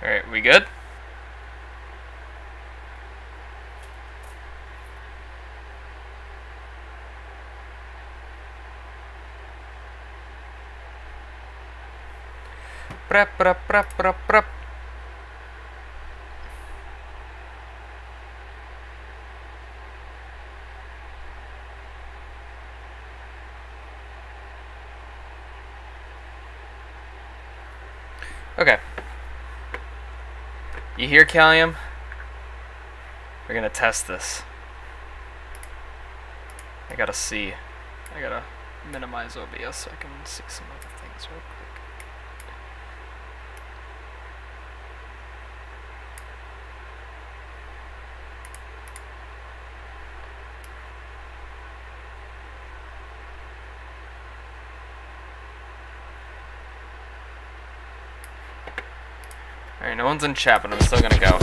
Alright, we good? Prep, prep, prep, prep, prep. Okay. You hear, Callium? We're gonna test this. I gotta see. I gotta minimize OBS so I can see some other things real quick. Alright, no one's in chat, but I'm still gonna go.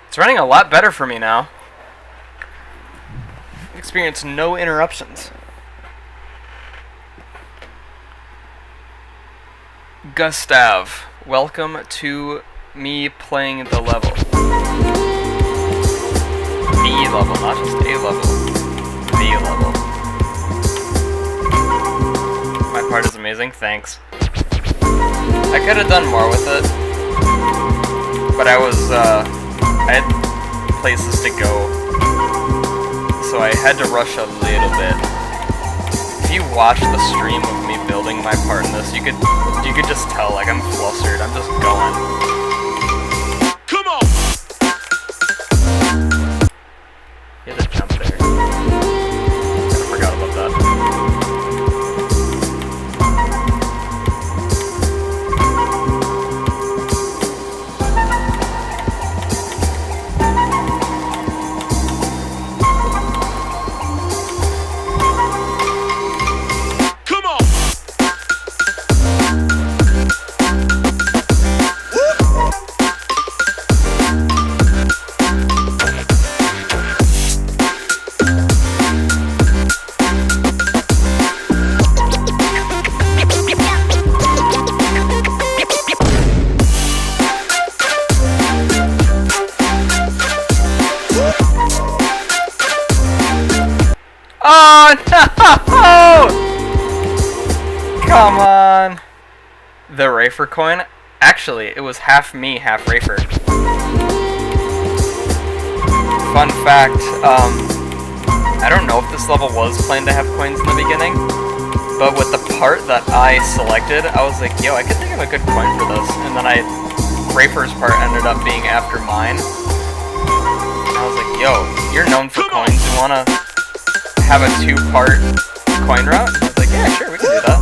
It's running a lot better for me now. Experience no interruptions. Gustav, welcome to me playing the level. The level, not just a level. The level. My part is amazing, thanks. I could have done more with it, but I had places to go, so I had to rush a little bit. If you watch the stream of me building my part in this, you could just tell, like, I'm flustered. I'm just going. Come on! You had to jump there. I forgot about that. Oh no! Come on! The Rafer coin? Actually, it was half me, half Rafer. Fun fact, I don't know if this level was planned to have coins in the beginning, but with the part that I selected, I was like, yo, I could think of a good coin for this, and then Rafer's part ended up being after mine. And I was like, yo, you're known for coins, you wanna have a two-part coin route? I was like, yeah, sure, we can do that.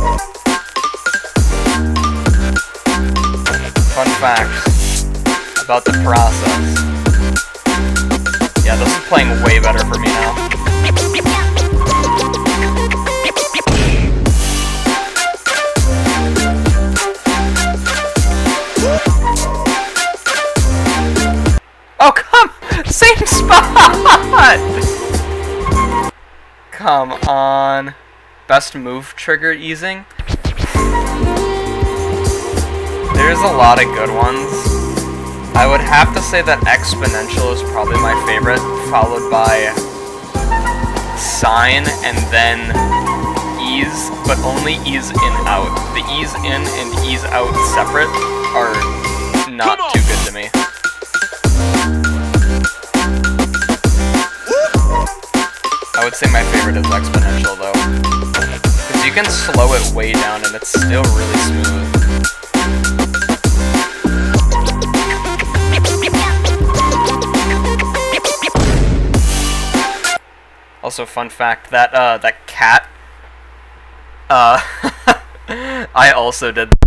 Fun facts about the process. Yeah, this is playing way better for me now. Oh, come! Same spot! Come on. Best move trigger easing? There's a lot of good ones. I would have to say that exponential is probably my favorite, followed by sign and then ease, but only ease in out. The ease in and ease out separate are not too good to me. I would say my favorite is exponential though, because you can slow it way down and it's still really smooth. Also, fun fact, that cat, I also did that.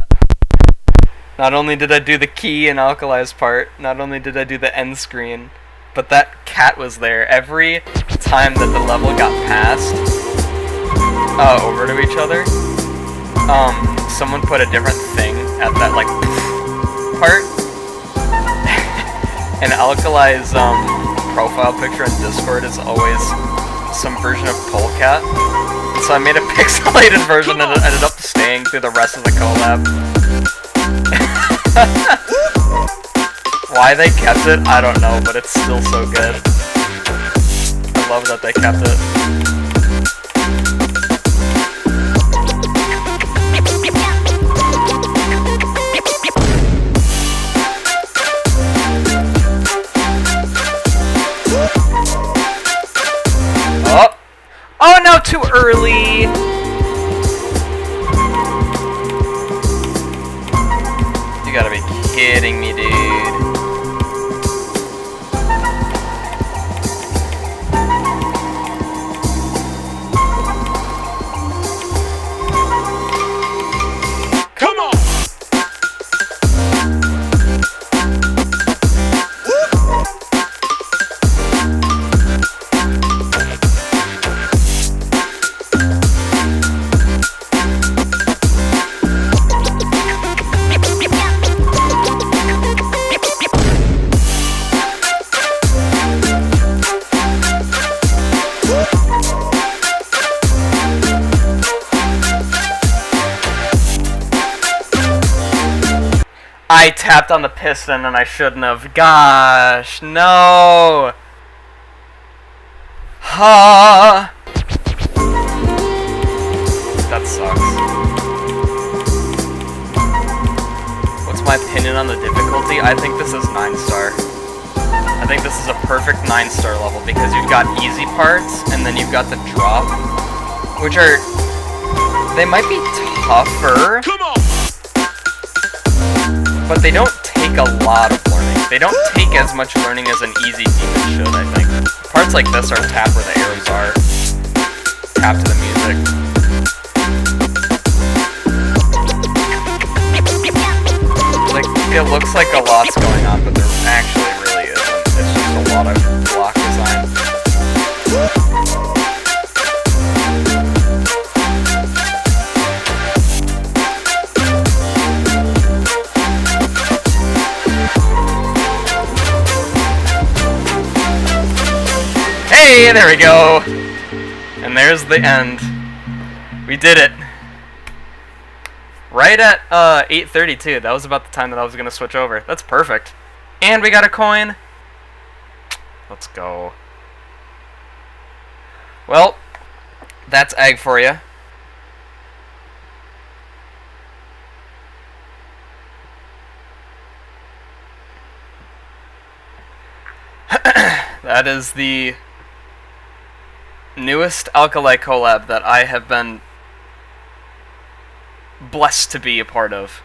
Not only did I do the key and alkalize part, not only did I do the end screen, but that cat was there. Every time that the level got passed, over to each other, someone put a different thing at that, like, part. And Alkali's, profile picture in Discord is always some version of Polecat. So I made a pixelated version and it ended up staying through the rest of the collab. Why they kept it, I don't know, but it's still so good. I love that they kept it. Oh! Oh no, too early! You gotta be kidding me, dude. Come on! I tapped on the piston and I shouldn't have. Gosh, no! Ha! That sucks. What's my opinion on the difficulty? I think this is 9-star. I think this is a perfect 9-star level because you've got easy parts and then you've got the drop, which are... they might be tougher. Come on! But they don't take a lot of learning. They don't take as much learning as an easy demon should, I think. Parts like this are tap where the arrows are. Tap to the music. Like, it looks like a lot's going on, but there actually really isn't. It's just a lot of block design. Hey, there we go! And there's the end. We did it. Right at 8:32. That was about the time that I was going to switch over. That's perfect. And we got a coin. Let's go. Well, that's egg for you. That is the newest Alkali collab that I have been blessed to be a part of.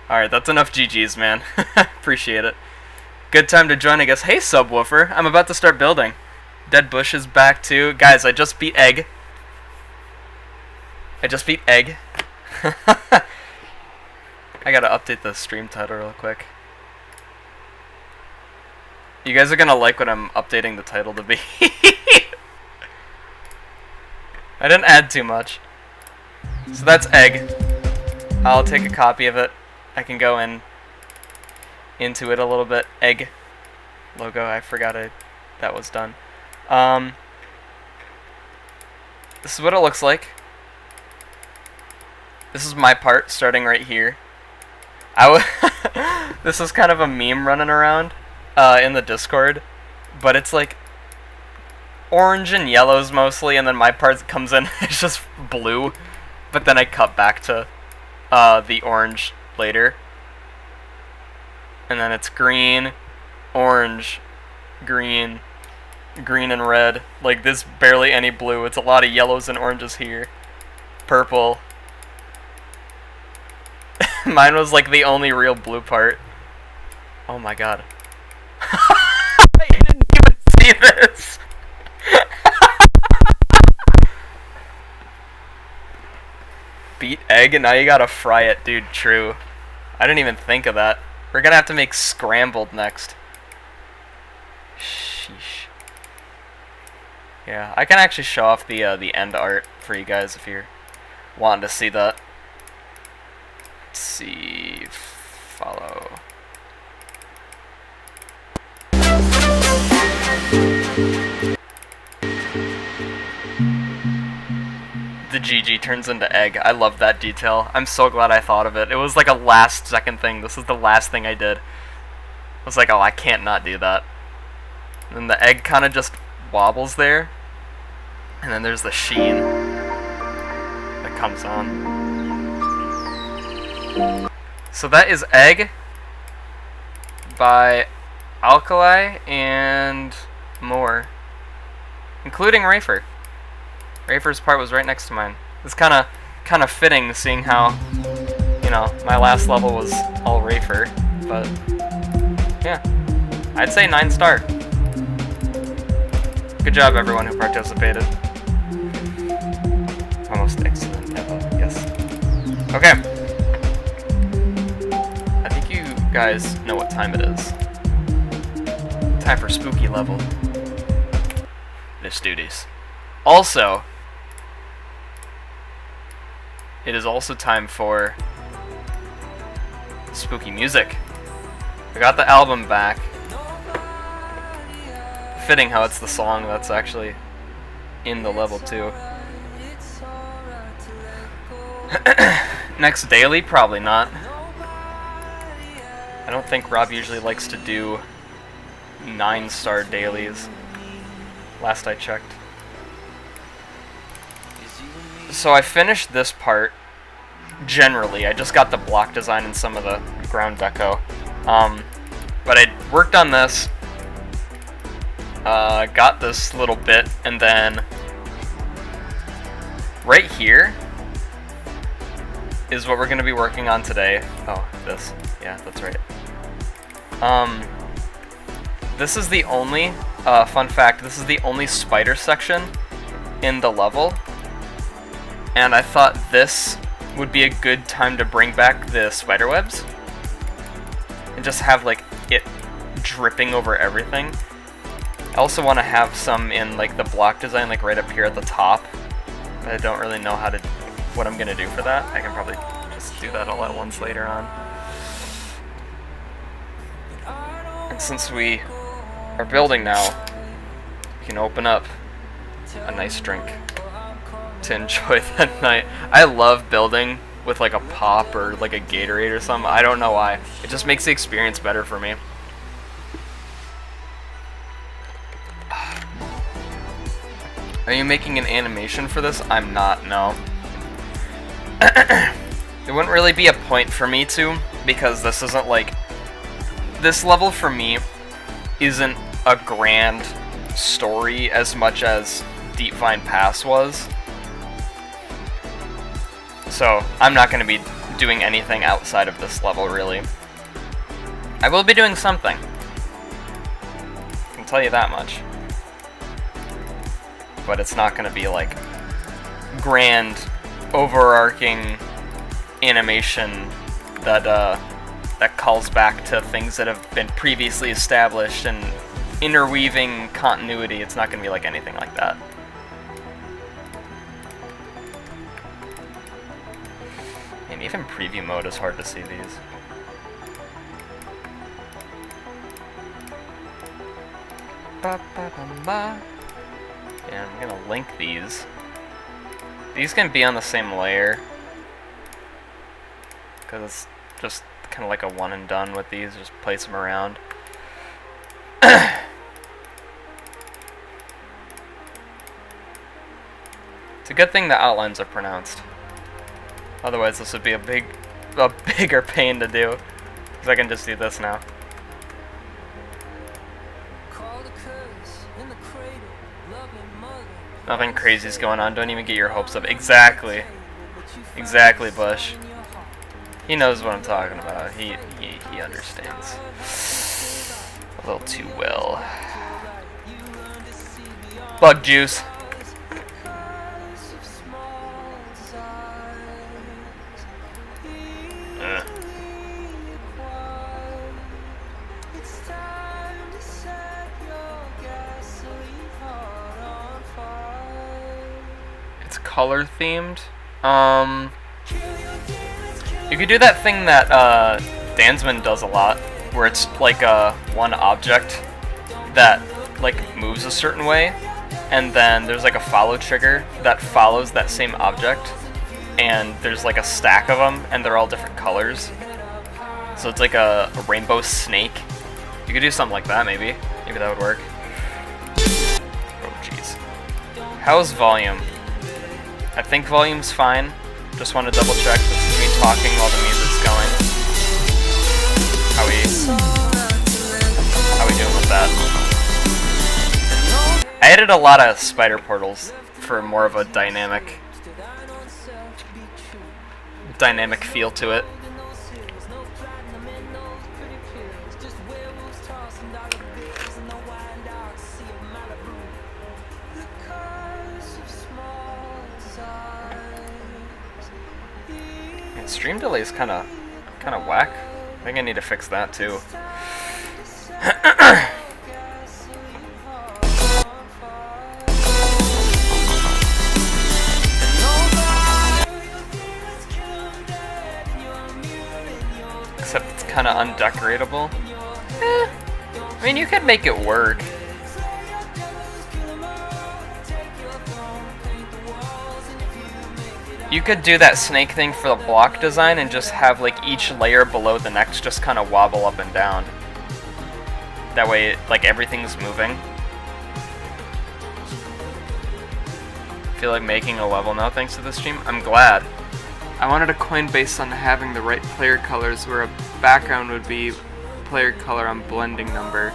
Alright, that's enough GG's, man. Appreciate it. Good time to join, I guess. Hey, Subwoofer. I'm about to start building. Dead Bush is back, too. Guys, I just beat Egg. I just beat Egg. I gotta update the stream title real quick. You guys are gonna like what I'm updating the title to be. I didn't add too much. So that's Egg. I'll take a copy of it. I can go into it a little bit. Egg logo, I forgot that was done. This is what it looks like. This is my part starting right here. This is kind of a meme running around in the Discord, but it's like orange and yellows mostly, and then my part comes in, it's just blue, but then I cut back to the orange later, and then it's green, orange, green, green and red. Like, there's barely any blue. It's a lot of yellows and oranges here. Purple. Mine was like the only real blue part. Oh my god. I didn't even see this! beat egg and now you gotta fry it, dude. True. I didn't even think of that. We're gonna have to make scrambled next. Sheesh. Yeah, I can actually show off the end art for you guys if you're wanting to see that. Let's see. Follow. The GG turns into egg. I love that detail. I'm so glad I thought of it. It was like a last second thing. This is the last thing I did. I was like, oh, I can't not do that. And then the egg kind of just wobbles there. And then there's the sheen that comes on. So that is Egg by Alkali and more, including Rafer. Rafer's part was right next to mine. It's kind of fitting, seeing how, you know, my last level was all Rafer. But yeah, I'd say 9-star. Good job, everyone who participated. Almost excellent level, yes. Okay. I think you guys know what time it is. Time for spooky level. Let's do this. Also, it is also time for spooky music. I got the album back. Fitting how it's the song that's actually in the level too. Next daily? Probably not. I don't think Rob usually likes to do 9-star dailies. Last I checked. So I finished this part. Generally, I just got the block design and some of the ground deco. But I worked on this. Got this little bit, and then right here is what we're going to be working on today. Oh, this. Yeah, that's right. This is the only, fun fact, this is the only spider section in the level. And I thought this would be a good time to bring back the spider webs. And just have, like, it dripping over everything. I also want to have some in, like, the block design, like, right up here at the top. But I don't really know what I'm going to do for that. I can probably just do that all at once later on. And since we are building now, we can open up a nice drink to enjoy that night. I love building with like a pop or like a Gatorade or something. I don't know why. It just makes the experience better for me. Are you making an animation for this? I'm not, no. There wouldn't really be a point for me to, because this isn't like... This level for me isn't a grand story as much as Deep Vine Pass was. So, I'm not going to be doing anything outside of this level, really. I will be doing something. I can tell you that much. But it's not going to be like grand, overarching animation that that calls back to things that have been previously established and interweaving continuity. It's not going to be like anything like that. And even preview mode is hard to see these. And I'm gonna link these. These can be on the same layer, because it's just kind of like a one and done with these. Just place them around. It's a good thing the outlines are pronounced. Otherwise, this would be a bigger pain to do. Because I can just do this now. Nothing crazy's going on. Don't even get your hopes up. Exactly. Exactly, Bush. He knows what I'm talking about. He understands. A little too well. Bug juice. it's color themed. You could do that thing that Dansman does a lot, where it's like one object that like moves a certain way, and then there's like a follow trigger that follows that same object, and there's like a stack of them, and they're all different colors. So it's like a rainbow snake. You could do something like that, maybe. Maybe that would work. Oh, jeez. How's volume? I think volume's fine. Just want to double check. This is me talking while the music's going. How we doing with that? I added a lot of spider portals for more of a dynamic feel to it. And stream delay is kind of whack. I think I need to fix that too. Except it's kind of undecoratable. I mean, you could make it work. You could do that snake thing for the block design and just have like each layer below the next just kind of wobble up and down. That way, like, everything's moving. I feel like making a level now thanks to this stream. I'm glad. I wanted a coin based on having the right player colors, where a background would be player color on blending number,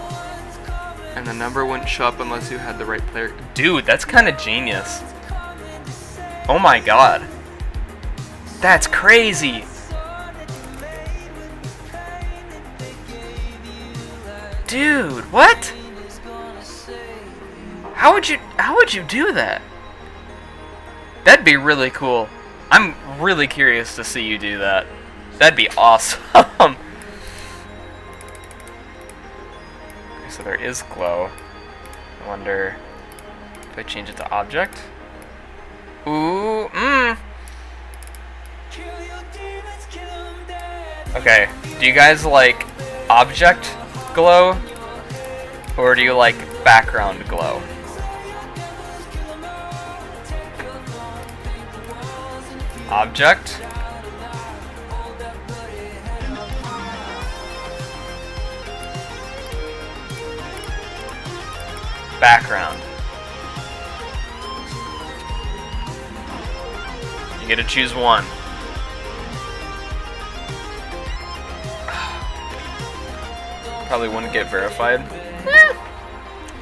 and the number wouldn't show up unless you had the right player. Dude, that's kind of genius. Oh my god. That's crazy. Dude, what? How would you do that? That'd be really cool. I'm really curious to see you do that. That'd be awesome. So there is glow. I wonder if I change it to object. Ooh, Okay, do you guys like object glow, or do you like background glow? Object. Background. You get to choose one. Probably wouldn't get verified.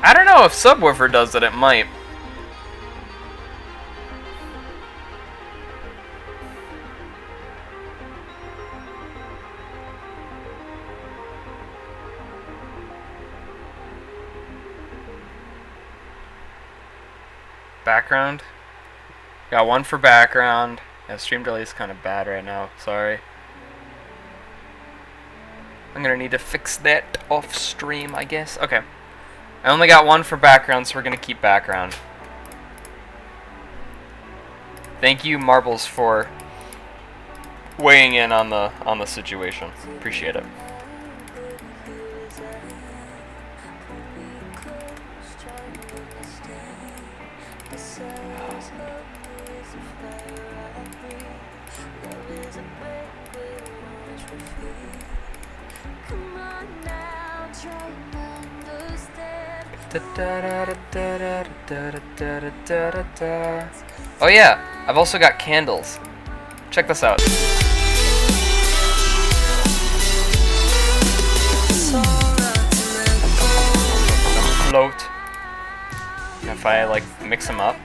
I don't know, if Subwoofer does it, it might. Background. Got one for background. Yeah, stream delay is kind of bad right now. Sorry. I'm gonna need to fix that off stream, I guess. Okay. I only got one for background, so we're gonna keep background. Thank you, Marbles, for weighing in on the situation. Appreciate it. Oh yeah, I've also got candles. Check this out. Float. And if I like mix them up.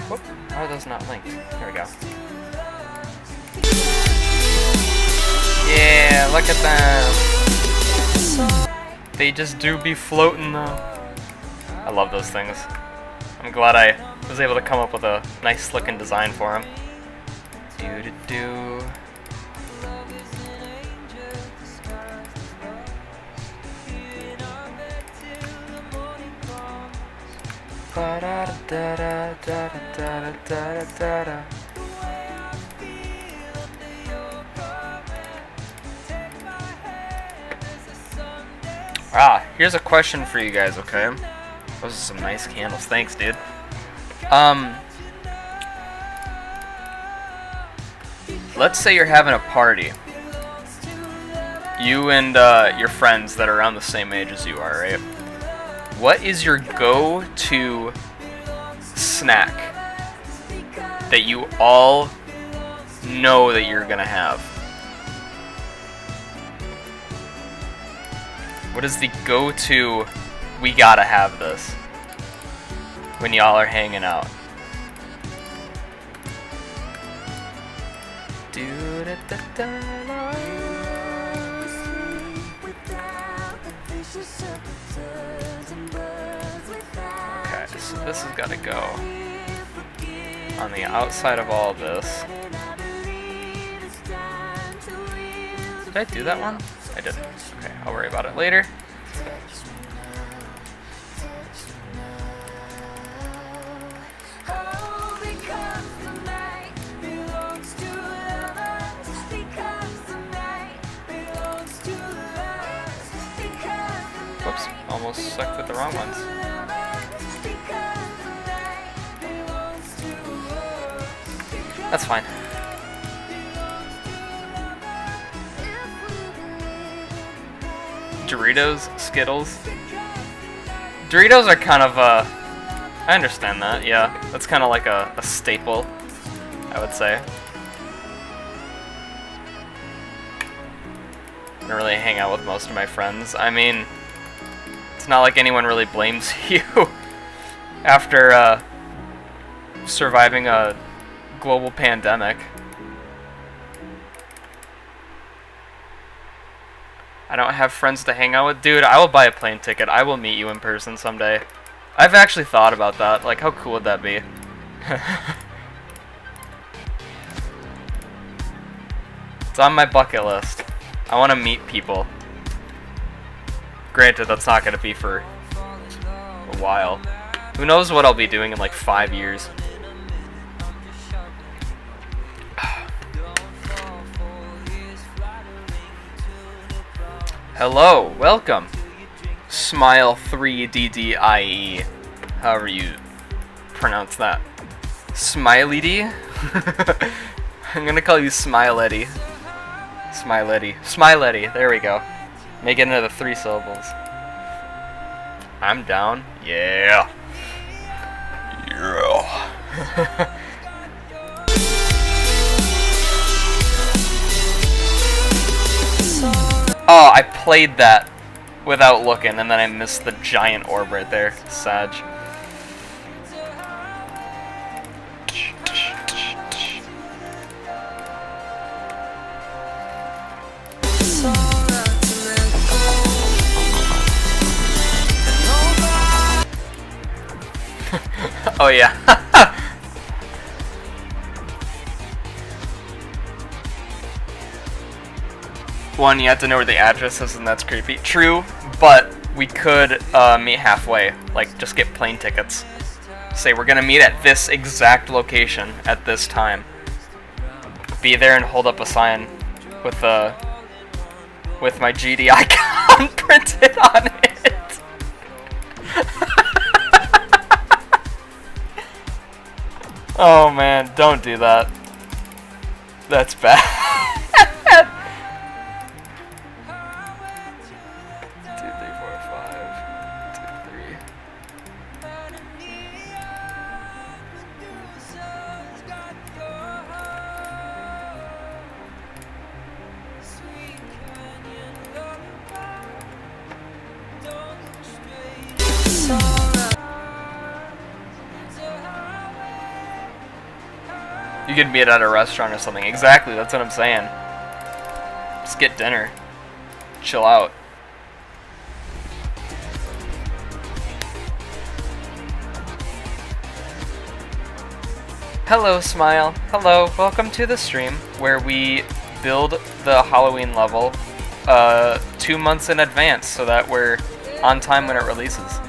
Whoop. How are those not linked? There we go. Yeah, look at them. They just do be floating though. I love those things. I'm glad I was able to come up with a nice looking design for them. Do-do-do. Ba-da-da-da-da-da-da-da-da-da. Ah, here's a question for you guys, okay? Those are some nice candles. Thanks, dude. Let's say you're having a party. You and your friends that are around the same age as you are, right? What is your go-to snack that you all know that you're gonna have? What is the go-to, we gotta have this, when y'all are hanging out? Okay, so this has got to go on the outside of all this. Did I do that one? I didn't. Okay, I'll worry about it later. Whoops, almost stuck with the wrong ones. That's fine. Doritos, Skittles. Doritos are kind of I understand that, yeah. That's kind of like a staple, I would say. I don't really hang out with most of my friends. I mean, it's not like anyone really blames you after surviving a global pandemic. I don't have friends to hang out with. Dude, I will buy a plane ticket. I will meet you in person someday. I've actually thought about that. Like, how cool would that be? It's on my bucket list. I want to meet people. Granted, that's not going to be for a while. Who knows what I'll be doing in like 5 years. Hello, welcome. Smile3DDIE. However you pronounce that. Smiley D? I'm gonna call you Smiletti. Smiletti. Smiletti, there we go. Make it into the 3 syllables. I'm down. Yeah. Yeah. Oh, I played that without looking, and then I missed the giant orb right there. Sag. Oh yeah. One, you have to know where the address is, and that's creepy. True, but we could meet halfway. Like, just get plane tickets. Say we're gonna meet at this exact location at this time. Be there and hold up a sign with my GD icon printed on it. Oh man, don't do that. That's bad. 2, 3, 4, 5, 2, 3. You could meet at a restaurant or something. Exactly, that's what I'm saying. Just get dinner. Chill out. Hello, Smile. Hello, welcome to the stream where we build the Halloween level 2 months in advance so that we're on time when it releases.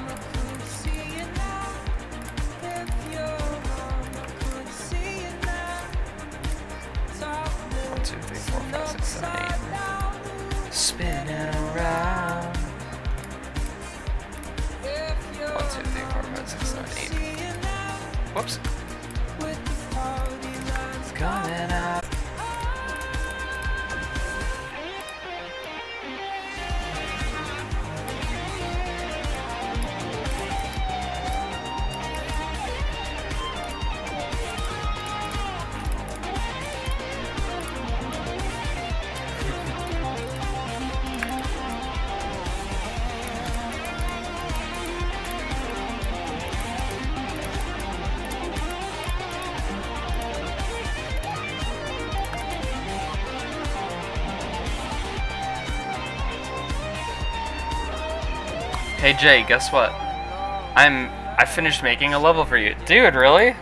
Hey Jay, guess what? I finished making a level for you. Dude, really?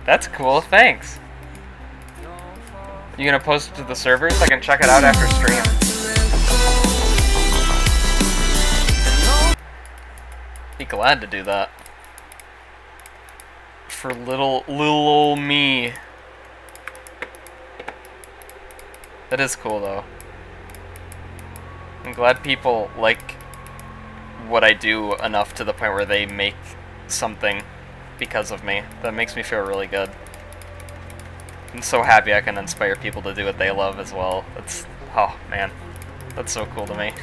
That's cool, thanks. You gonna post it to the servers? I can check it out after stream. Be glad to do that. For little ol' me. That is cool though. I'm glad people like what I do enough to the point where they make something because of me. That makes me feel really good. I'm so happy I can inspire people to do what they love as well. That's, oh man, that's so cool to me.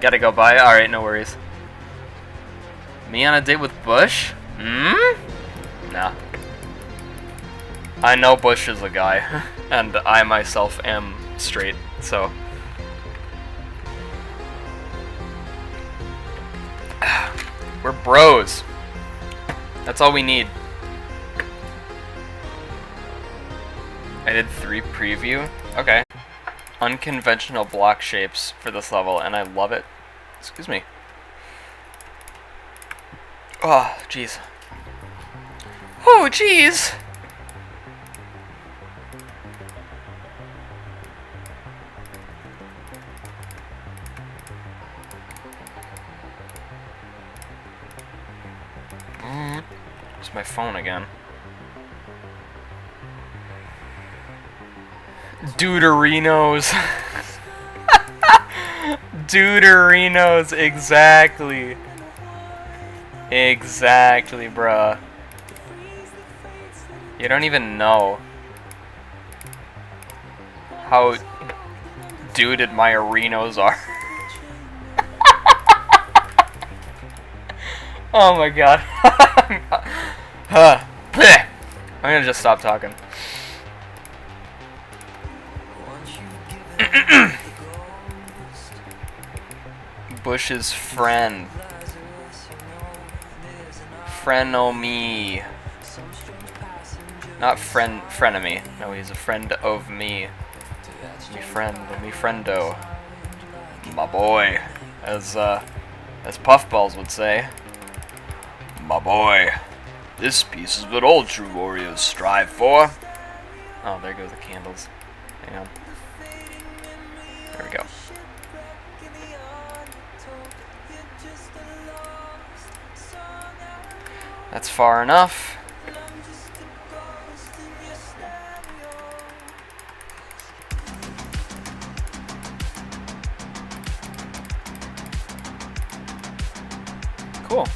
Gotta go by? Alright, no worries. Me on a date with Bush? Nah. I know Bush is a guy, and I myself am straight, so... We're bros. That's all we need. I did 3 preview? Okay. Unconventional block shapes for this level, and I love it. Excuse me. Oh, jeez. Oh, jeez! It's my phone again. Deuterinos. Deuterinos, exactly. Exactly, bruh. You don't even know how duded my arenos are. Oh my god. I'm gonna just stop talking. Bush's friend. Frenemy. Not frenemy. No, he's a friend of me. Me friendo. My boy. As Puffballs would say. My boy. This piece is what all true warriors strive for. Oh, there go the candles. Hang on. There we go. That's far enough. Cool.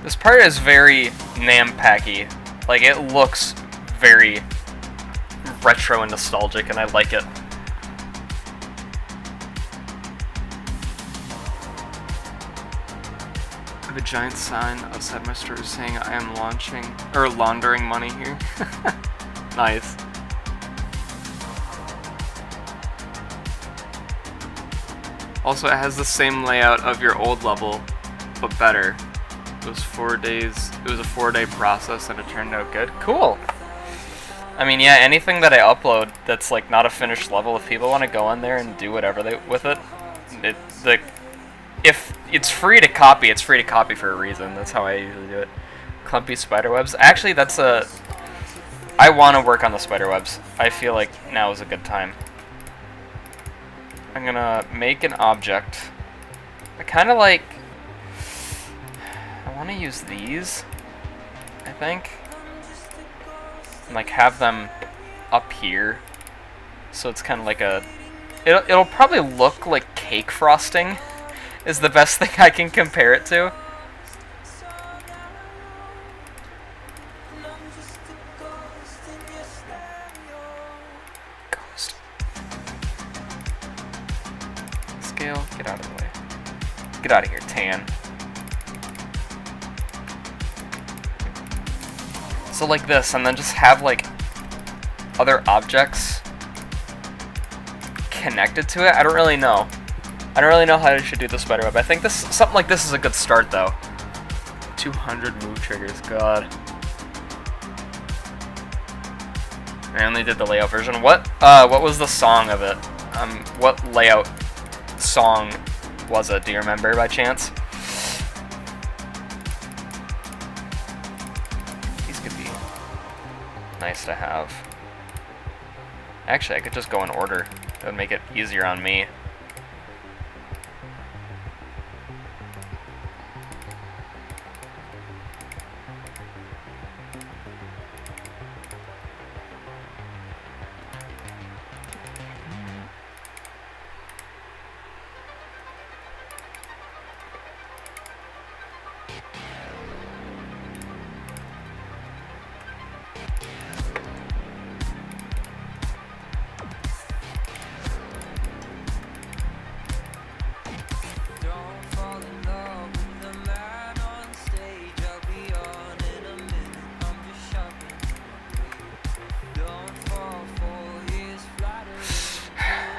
This part is very Nampacky. Like, it looks very retro and nostalgic, and I like it. I have a giant sign outside my store saying I am laundering money here. Nice. Also, it has the same layout of your old level, but better. It was 4 days. It was a 4-day process, and it turned out good. Cool. I mean, yeah, anything that I upload that's like not a finished level, if people want to go in there and do whatever they with it, if it's free to copy, it's free to copy for a reason. That's how I usually do it. Clumpy spiderwebs. Actually, that's a. I want to work on the spiderwebs. I feel like now is a good time. I'm gonna make an object. I kind of like. I want to use these. I think. And like have them up here, so it's kind of like a. It'll probably look like cake frosting. Is the best thing I can compare it to. Ghost. Scale, get out of the way. Get out of here, Tan. So like this, and then just have like other objects connected to it. I don't really know. I don't really know how I should do the spiderweb. I think something like this is a good start, though. 200 move triggers, god. I only did the layout version. What was the song of it? What layout song was it? Do you remember by chance? These could be nice to have. Actually, I could just go in order. That would make it easier on me.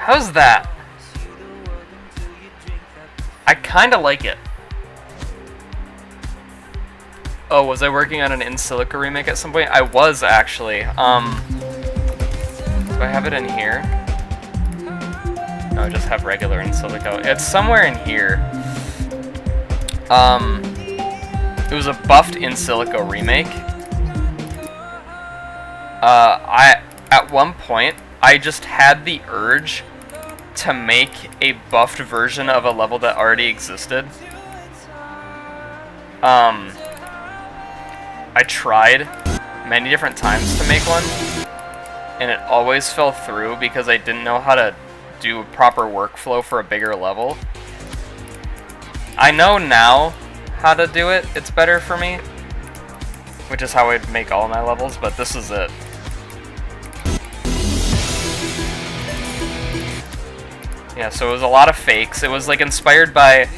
How's that? I kinda like it. Oh, was I working on an In Silico remake at some point? I was, actually. Do I have it in here? No, I just have regular In Silico. It's somewhere in here. It was a buffed In Silico remake. At one point, I just had the urge to make a buffed version of a level that already existed. I tried many different times to make one, and it always fell through because I didn't know how to do a proper workflow for a bigger level. I know now how to do it, it's better for me, which is how I'd make all my levels, but this is it. Yeah, so it was a lot of fakes. It was like inspired by...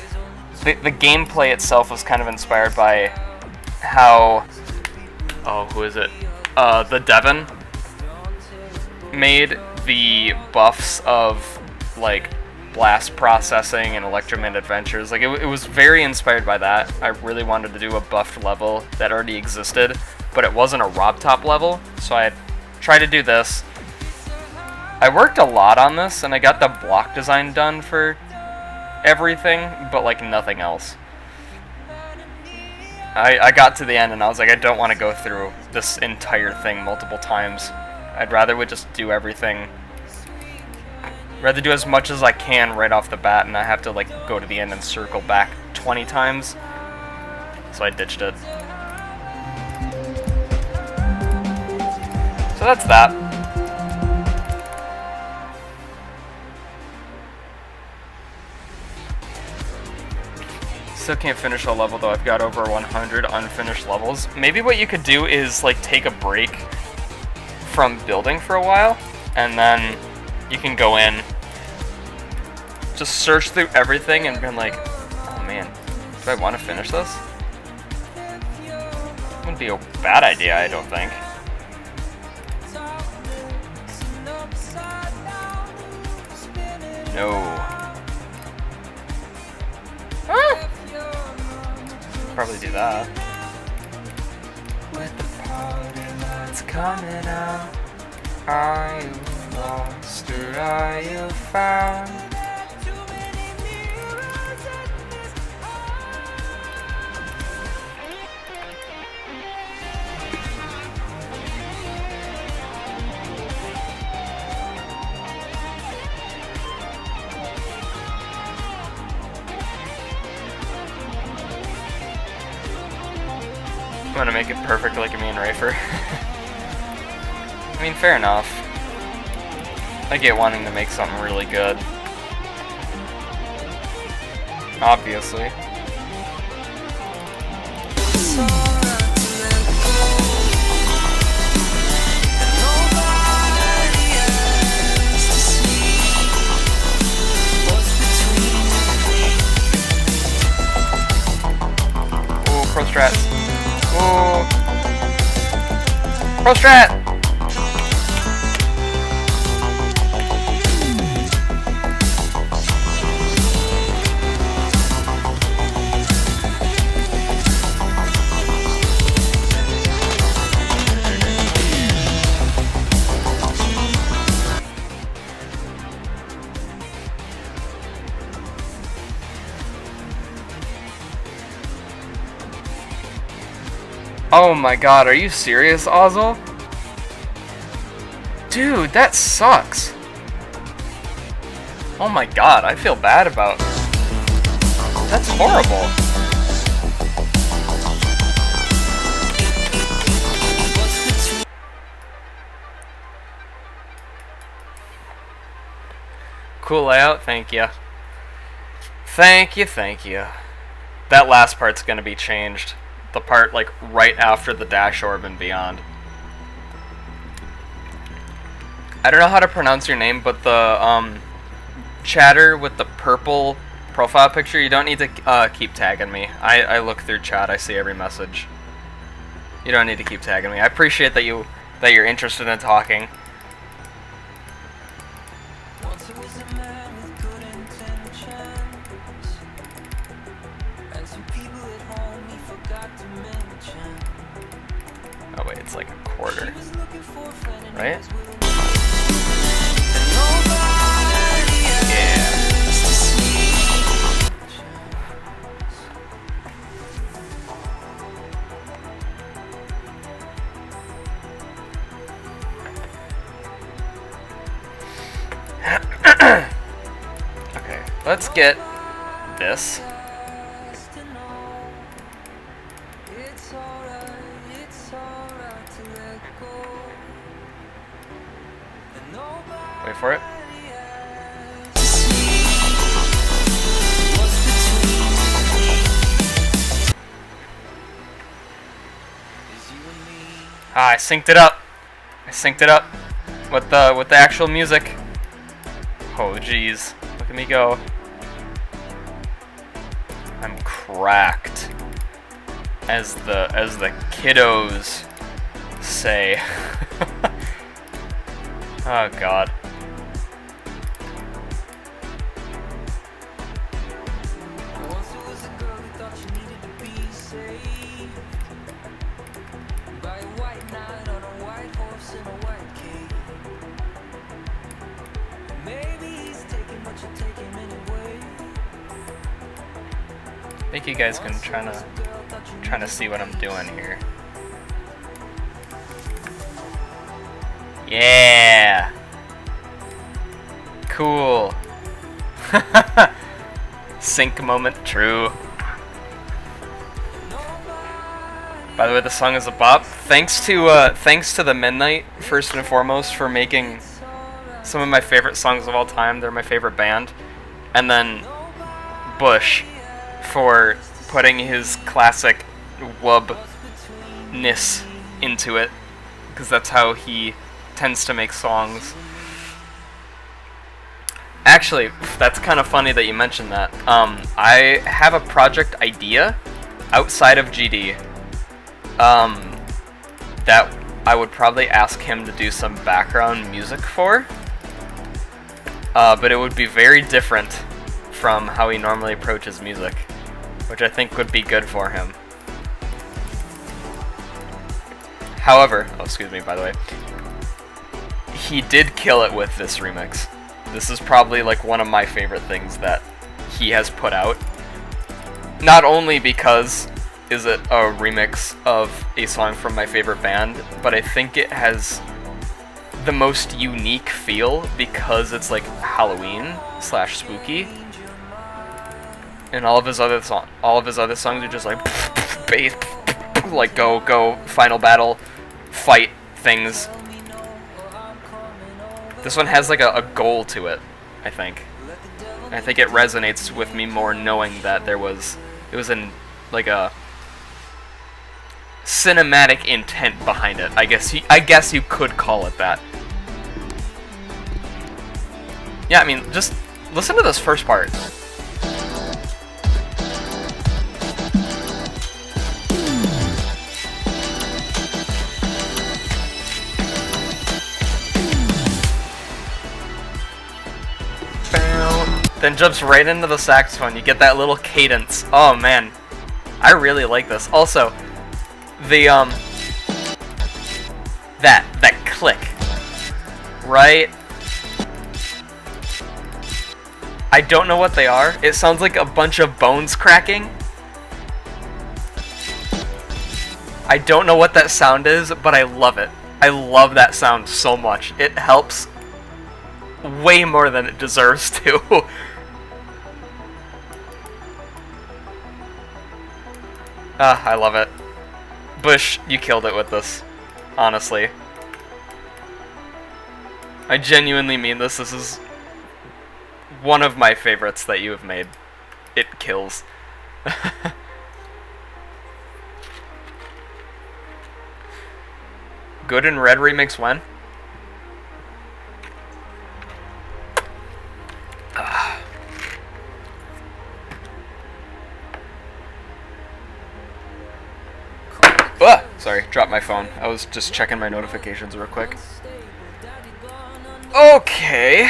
The gameplay itself was kind of inspired by how... Oh, who is it? The Devon made the buffs of, like, blast processing and electromagnet adventures. Like, it was very inspired by that. I really wanted to do a buffed level that already existed, but it wasn't a Rob Top level, so I tried to do this. I worked a lot on this, and I got the block design done for everything, but like nothing else. I got to the end and I was like, I don't want to go through this entire thing multiple times. I'd rather would just do everything. Rather do as much as I can right off the bat and not have to like go to the end and circle back 20 times. So I ditched it. So that's that. Still can't finish a level though. I've got over 100 unfinished levels. Maybe what you could do is like take a break from building for a while, and then you can go in, just search through everything and be like, oh man, do I want to finish this? Wouldn't be a bad idea, I don't think. No. Ah! Probably do that. With the party lights coming out, are you lost or are you found? I'm gonna make it perfect like me and Rafer. I mean, fair enough. I get wanting to make something really good. Obviously. Ooh, pro strats. Ooh. Pro strat! Oh my god, are you serious, Ozzel? Dude, that sucks. Oh my god, I feel bad about... That's horrible. Cool layout, thank you. Thank you, thank you. That last part's gonna be changed. The part, like, right after the dash orb and beyond. I don't know how to pronounce your name, but the, chatter with the purple profile picture, you don't need to, keep tagging me. I look through chat, I see every message. You don't need to keep tagging me. I appreciate that you're interested in talking. Oh wait, it's like a quarter, right? Yeah. Okay, let's get this. Wait for it. Ah, I synced it up. I synced it up with the actual music. Oh jeez, look at me go. I'm cracked, as the kiddos say. Oh god. I think you guys can trying to see what I'm doing here. Yeah. Cool. Sync moment true. By the way, the song is a bop. Thanks to the Midnight first and foremost for making some of my favorite songs of all time. They're my favorite band. And then Bush for putting his classic wub-ness into it, because that's how he tends to make songs. Actually, that's kind of funny that you mentioned that. I have a project idea outside of GD that I would probably ask him to do some background music for, but it would be very different from how he normally approaches music, which I think would be good for him. However, oh, excuse me, by the way, he did kill it with this remix. This is probably like one of my favorite things that he has put out. Not only because is it a remix of a song from my favorite band, but I think it has the most unique feel because it's like Halloween / spooky. And all of his other songs are just like bass, like go final battle, fight things. This one has like a goal to it, I think. I think it resonates with me more knowing that it was in like a cinematic intent behind it. I guess you could call it that. Yeah, I mean, just listen to this first part. Then jumps right into the saxophone. You get that little cadence. Oh man, I really like this. Also, the that click, right? I don't know what they are. It sounds like a bunch of bones cracking. I don't know what that sound is, but I love it. I love that sound so much. It helps way more than it deserves to. I love it. Bush, you killed it with this. Honestly. I genuinely mean this. This is one of my favorites that you have made. It kills. Good and Red remix when? Sorry, dropped my phone. I was just checking my notifications real quick. Okay,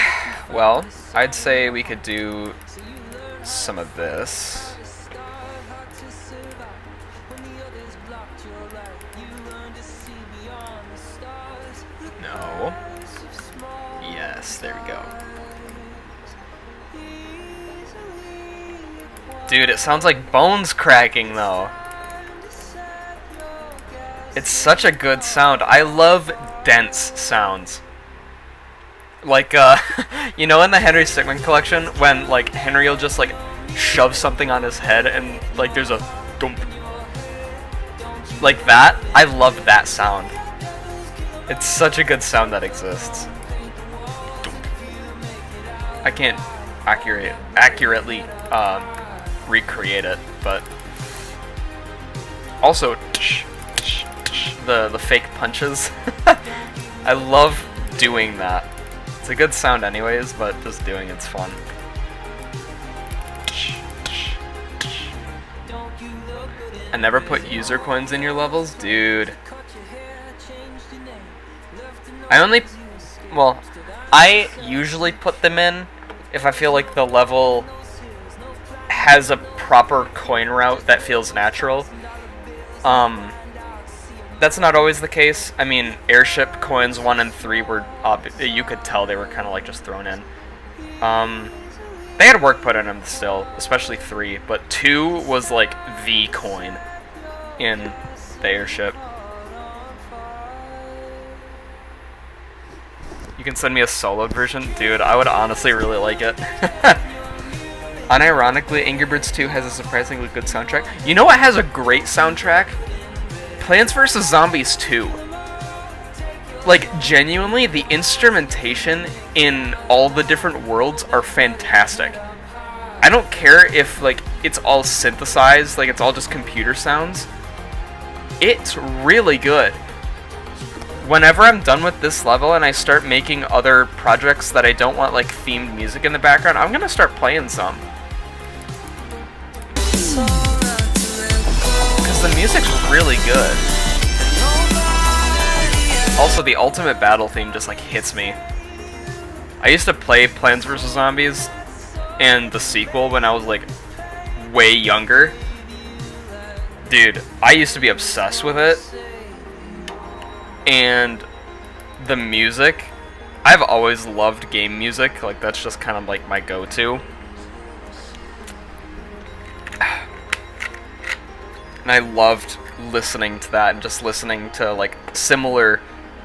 well, I'd say we could do some of this. No. Yes, there we go. Dude, it sounds like bones cracking though. It's such a good sound. I love dense sounds. Like, you know in the Henry Stickmin collection, when, like, Henry will just, like, shove something on his head and, like, there's a thump. Like that? I love that sound. It's such a good sound that exists. I can't accurately, recreate it, but... Also, the fake punches. I love doing that. It's a good sound anyways, but just doing it's fun. I never put user coins in your levels? Dude. I usually put them in if I feel like the level has a proper coin route that feels natural. That's not always the case. I mean, airship coins 1 and 3 were, you could tell they were kind of like just thrown in. They had work put in them still, especially 3, but 2 was like the coin in the airship. You can send me a soloed version? Dude, I would honestly really like it. Unironically, Angry Birds 2 has a surprisingly good soundtrack. You know what has a great soundtrack? Plants vs. Zombies 2. Like, genuinely, the instrumentation in all the different worlds are fantastic. I don't care if, like, it's all synthesized, like, it's all just computer sounds. It's really good. Whenever I'm done with this level and I start making other projects that I don't want, like, themed music in the background, I'm gonna start playing some. The music's really good. Also, the Ultimate Battle theme just like hits me. I used to play Plants vs. Zombies and the sequel when I was like way younger. Dude, I used to be obsessed with it. And the music, I've always loved game music, like that's just kind of like my go-to. And I loved listening to that and just listening to like similar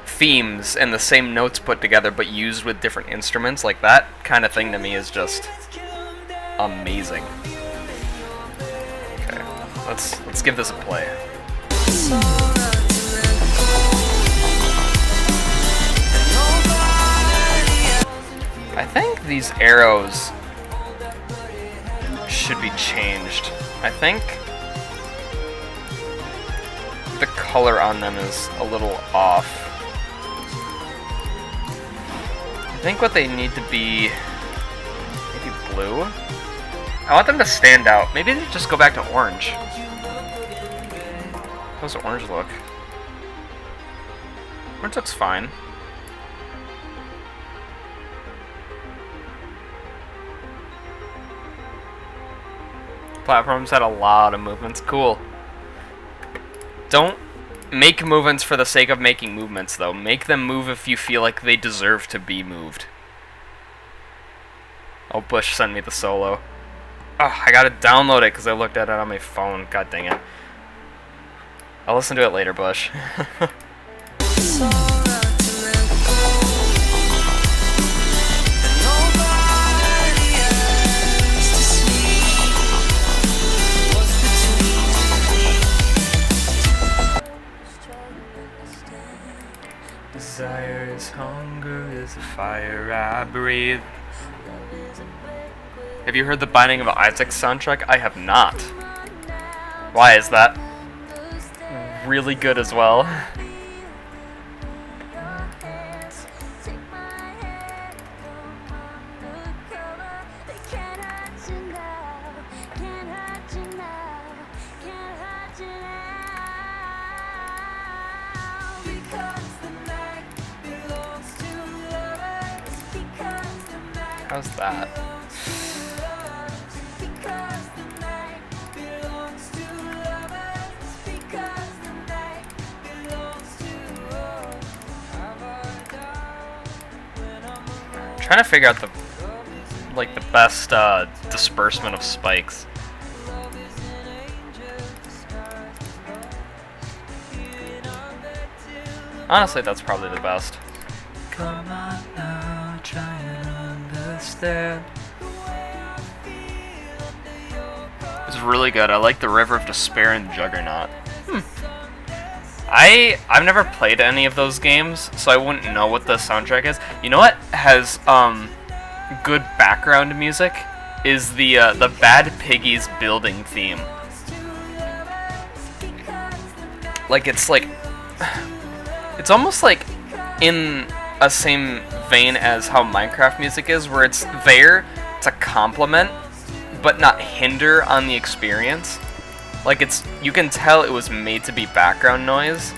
themes and the same notes put together but used with different instruments. Like that kind of thing to me is just amazing. Okay, let's give this a play. I think these arrows should be changed. I think the color on them is a little off. I think what they need to be maybe blue. I want them to stand out. Maybe they just go back to orange. How's the orange look? Orange looks fine. Platforms had a lot of movements. Cool. Don't make movements for the sake of making movements, though. Make them move if you feel like they deserve to be moved. Oh, Bush sent me the solo. Oh, I gotta download it because I looked at it on my phone. God dang it. I'll listen to it later, Bush. Desire is hunger, is the fire I breathe. Have you heard the Binding of Isaac soundtrack? I have not. Why is that? Really good as well. How's that? I'm trying to figure out the best disbursement of spikes. Honestly, that's probably the best. Come on now, try and understand. It's really good. I like the River of Despair and Juggernaut. I've never played any of those games, so I wouldn't know what the soundtrack is. You know what has good background music is the Bad Piggies building theme. Like it's almost like in a same vein as how Minecraft music is, where it's there to complement but not hinder on the experience. Like you can tell it was made to be background noise,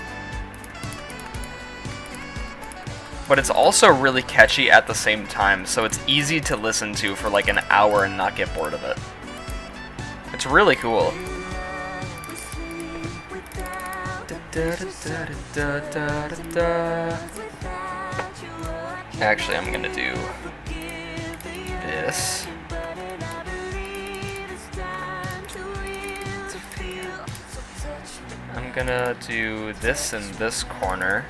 but it's also really catchy at the same time, so it's easy to listen to for like an hour and not get bored of it. It's really cool. Actually, I'm gonna do this. I'm gonna do this in this corner,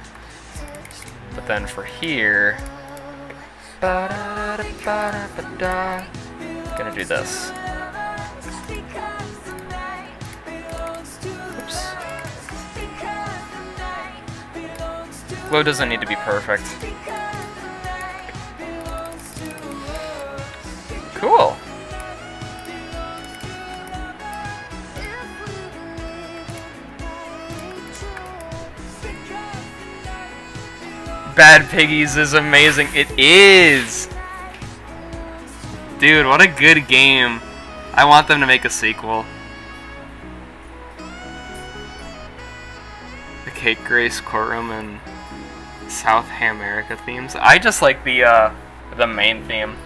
but then for here, gonna do this. Oops. Flow doesn't need to be perfect. Cool. Bad Piggies is amazing. It is! Dude, what a good game. I want them to make a sequel. The Cake Grace Courtroom and South America themes. I just like the main theme.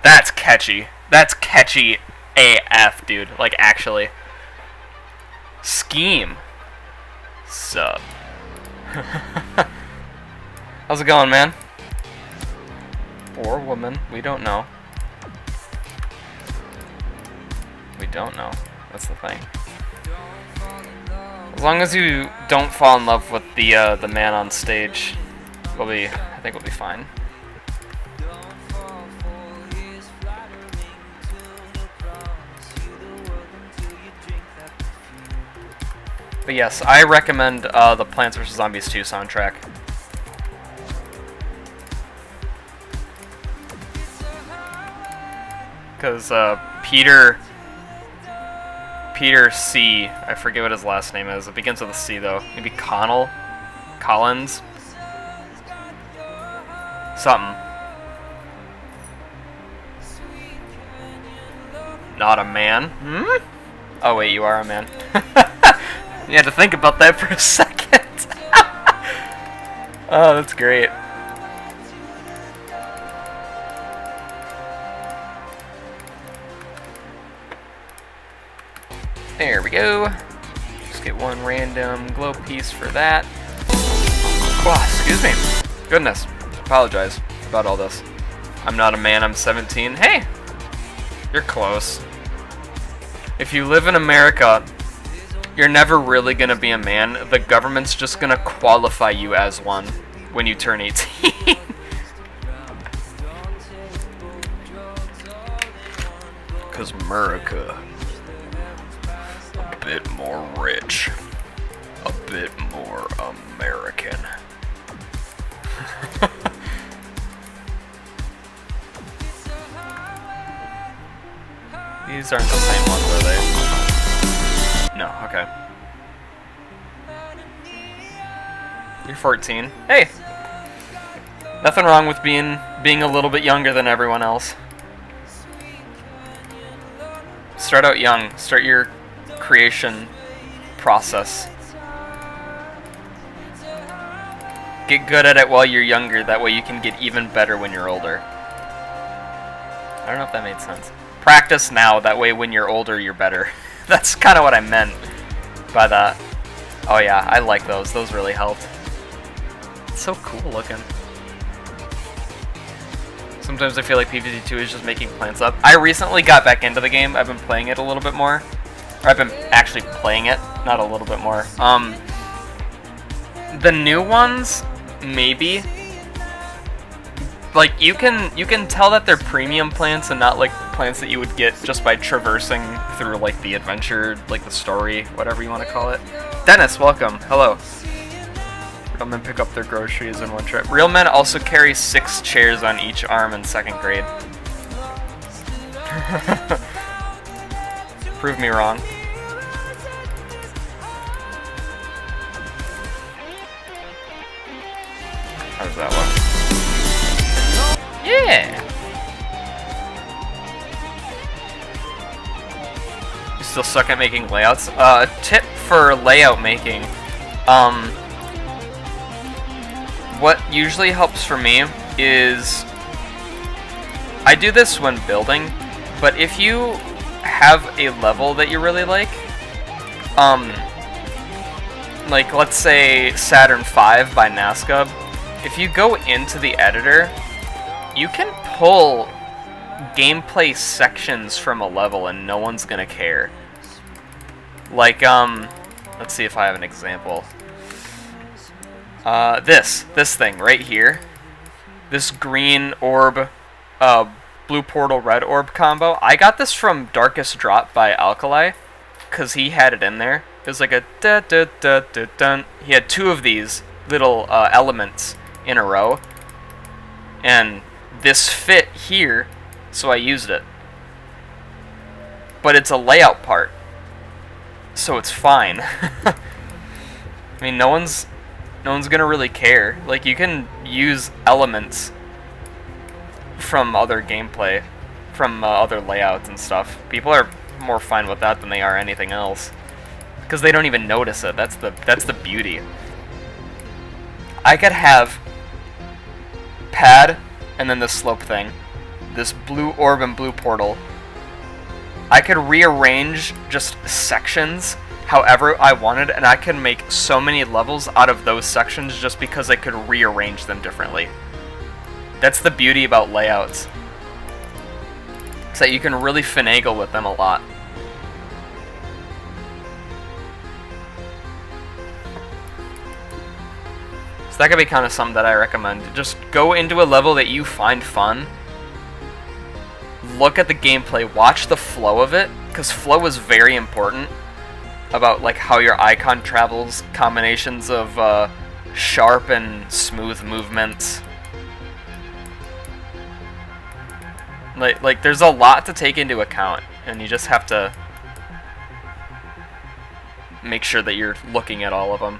That's catchy. That's catchy AF, dude. Like, actually. Scheme. Sup. How's it going, man? Or woman. We don't know. We don't know. That's the thing. As long as you don't fall in love with the man on stage, I think we'll be fine. But yes, I recommend the Plants vs. Zombies 2 soundtrack. Because Peter C, I forget what his last name is. It begins with a C though. Maybe Collins? Something. Not a man? Hmm? Oh wait, you are a man. You had to think about that for a second. Oh, that's great. There we go. Just get one random glow piece for that. Oh, excuse me. Goodness. Apologize about all this. I'm not a man, I'm 17. Hey! You're close. If you live in America, you're never really gonna be a man. The government's just gonna qualify you as one when you turn 18. Cause America, a bit more rich, a bit more American. These aren't the same ones, are they? No, okay. You're 14. Hey! Nothing wrong with being a little bit younger than everyone else. Start out young. Start your creation process. Get good at it while you're younger, that way you can get even better when you're older. I don't know if that made sense. Practice now, that way when you're older you're better. That's kind of what I meant by that. Oh yeah, I like those. Those really helped. It's so cool looking. Sometimes I feel like PvZ2 is just making plants up. I recently got back into the game. I've been playing it a little bit more. Or I've been actually playing it, not a little bit more. The new ones, maybe. Like, you can tell that they're premium plants and not like plants that you would get just by traversing through like the adventure, like the story, whatever you want to call it. Dennis, welcome. Hello. Real men pick up their groceries in one trip. Real men also carry 6 chairs on each arm in 2nd grade. Prove me wrong. How does that look? Yeah! You still suck at making layouts? A tip for layout making. What usually helps for me is... I do this when building, but if you have a level that you really like let's say Saturn V by Nazca, if you go into the editor, you can pull gameplay sections from a level and no one's gonna care. Like, let's see if I have an example. This thing right here. This green orb, blue portal, red orb combo. I got this from Darkest Drop by Alkali, because he had it in there. It was like a da-da-da-da-dun. He had 2 of these little elements in a row. And this fit here, so I used it. But it's a layout part, so it's fine. I mean, no one's gonna really care. Like, you can use elements from other gameplay, from other layouts and stuff. People are more fine with that than they are anything else, because they don't even notice it. That's the beauty. I could have pad and then the slope thing, this blue orb and blue portal. I could rearrange just sections however I wanted, and I could make so many levels out of those sections just because I could rearrange them differently. That's the beauty about layouts. It's that you can really finagle with them a lot. So that could be kind of something that I recommend. Just go into a level that you find fun. Look at the gameplay, watch the flow of it, because flow is very important about like how your icon travels, combinations of sharp and smooth movements. Like there's a lot to take into account, and you just have to make sure that you're looking at all of them.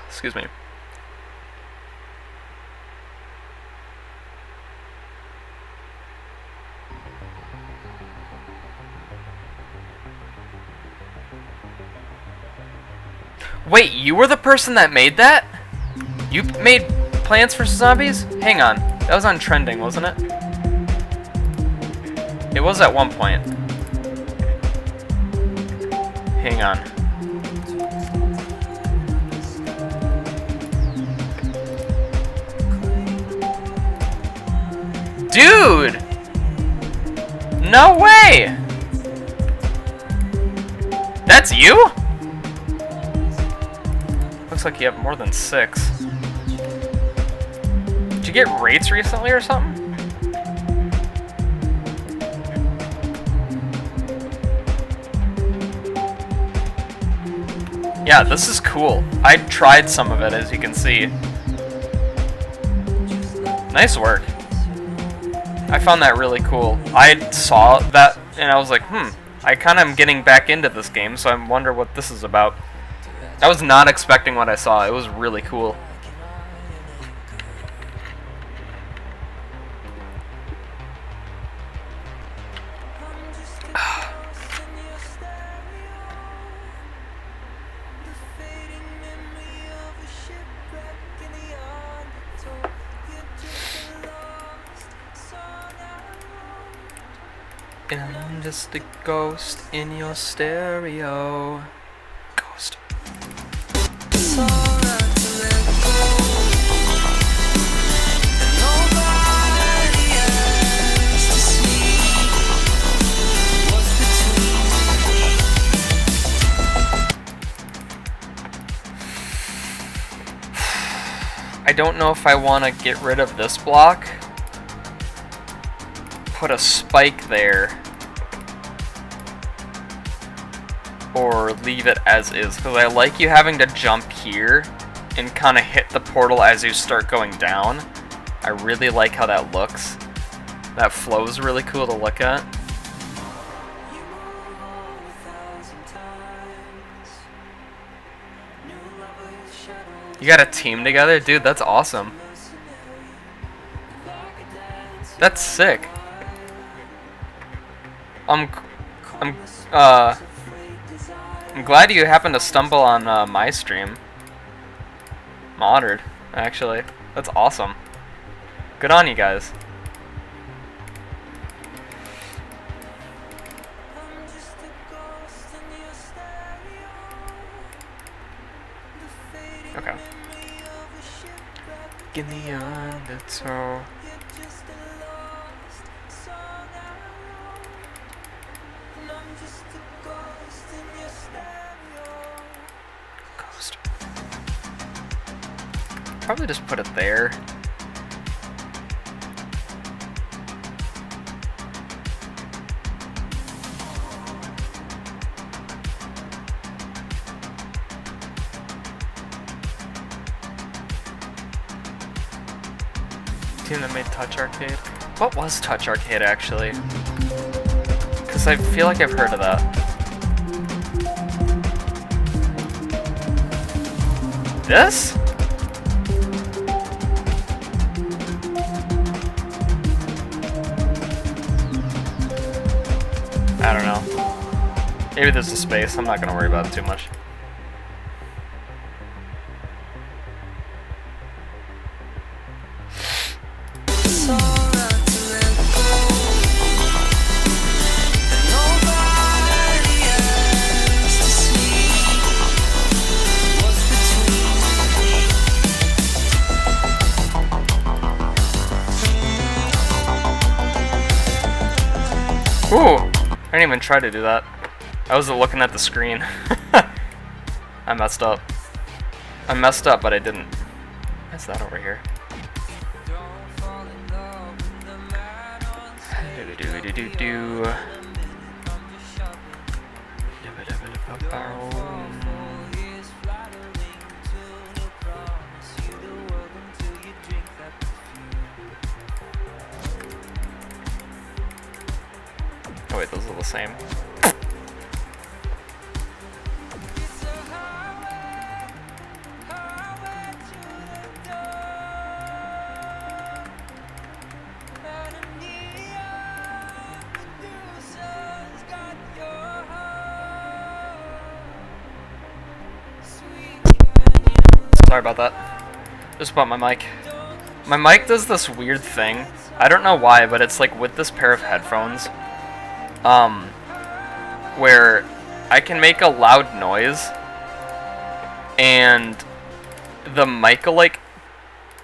Excuse me. Wait, you were the person that made that? You made Plants vs. Zombies? Hang on. That was on trending, wasn't it? It was at one point. Hang on. Dude! No way! That's you? Looks like you have more than 6. Did you get rates recently or something? Yeah, this is cool. I tried some of it, as you can see. Nice work. I found that really cool. I saw that and I was like, I kind of am getting back into this game, so I wonder what this is about. I was not expecting what I saw. It was really cool. And I'm just a ghost in your stereo. Ghost. I don't know if I want to get rid of this block. Put a spike there, or leave it as is, because I like you having to jump here and kind of hit the portal as you start going down. I really like how that looks. That flow is really cool to look at. You got a team together? Dude, that's awesome. That's sick. I'm glad you happened to stumble on my stream. I'm honored, actually. That's awesome. Good on you guys. Okay. In the undertow. Ghost. Probably just put it there. Team that made Touch Arcade. What was Touch Arcade actually? Because I feel like I've heard of that. This? I don't know. Maybe there's a space. I'm not gonna worry about it too much. Ooh! I didn't even try to do that. I wasn't looking at the screen. I messed up. I messed up, but I didn't. What's that over here? Do-do-do-do-do. Oh wait, those are the same. Sorry about that. Just about my mic. My mic does this weird thing. I don't know why, but it's like with this pair of headphones. Where I can make a loud noise and the mic will like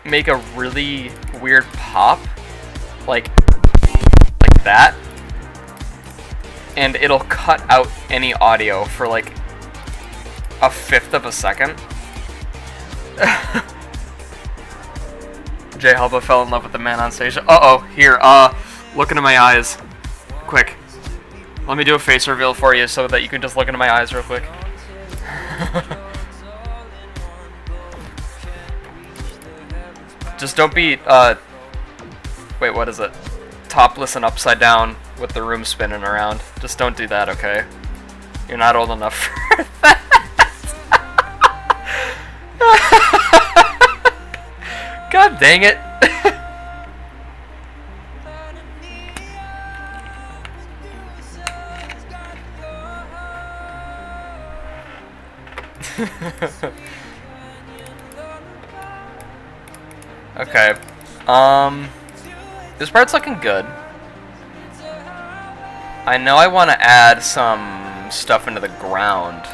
make a really weird pop like that, and it'll cut out any audio for like A fifth of a second? J Helba fell in love with the man on stage. Uh-oh, here, look into my eyes. Quick. Let me do a face reveal for you so that you can just look into my eyes real quick. Just don't be, wait, what is it? Topless and upside down with the room spinning around. Just don't do that, okay? You're not old enough for that. God dang it. Okay. This part's looking good. I know I want to add some stuff into the ground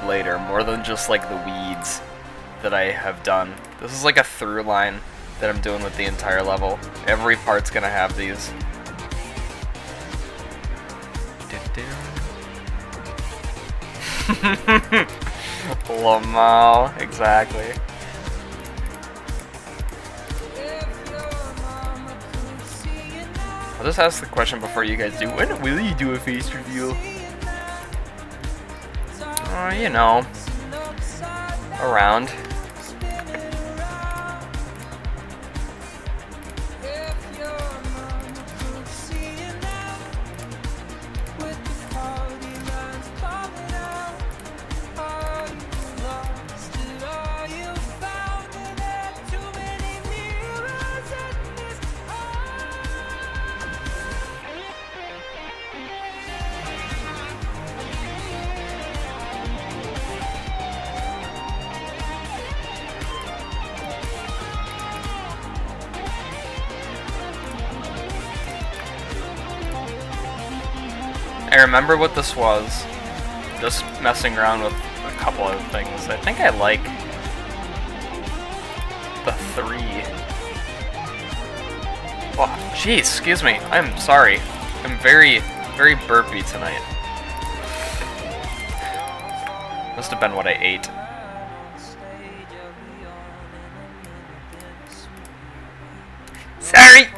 later, more than just like the weeds that I have done. This is like a through line that I'm doing with the entire level. Every part's gonna have these. Lamau, exactly. I'll just ask the question before you guys do. When will you do a face reveal? You know, around. I remember what this was. Just messing around with a couple of things. I think I like the 3. Oh, jeez, excuse me. I'm sorry. I'm very, very burpy tonight. Must have been what I ate. Sorry!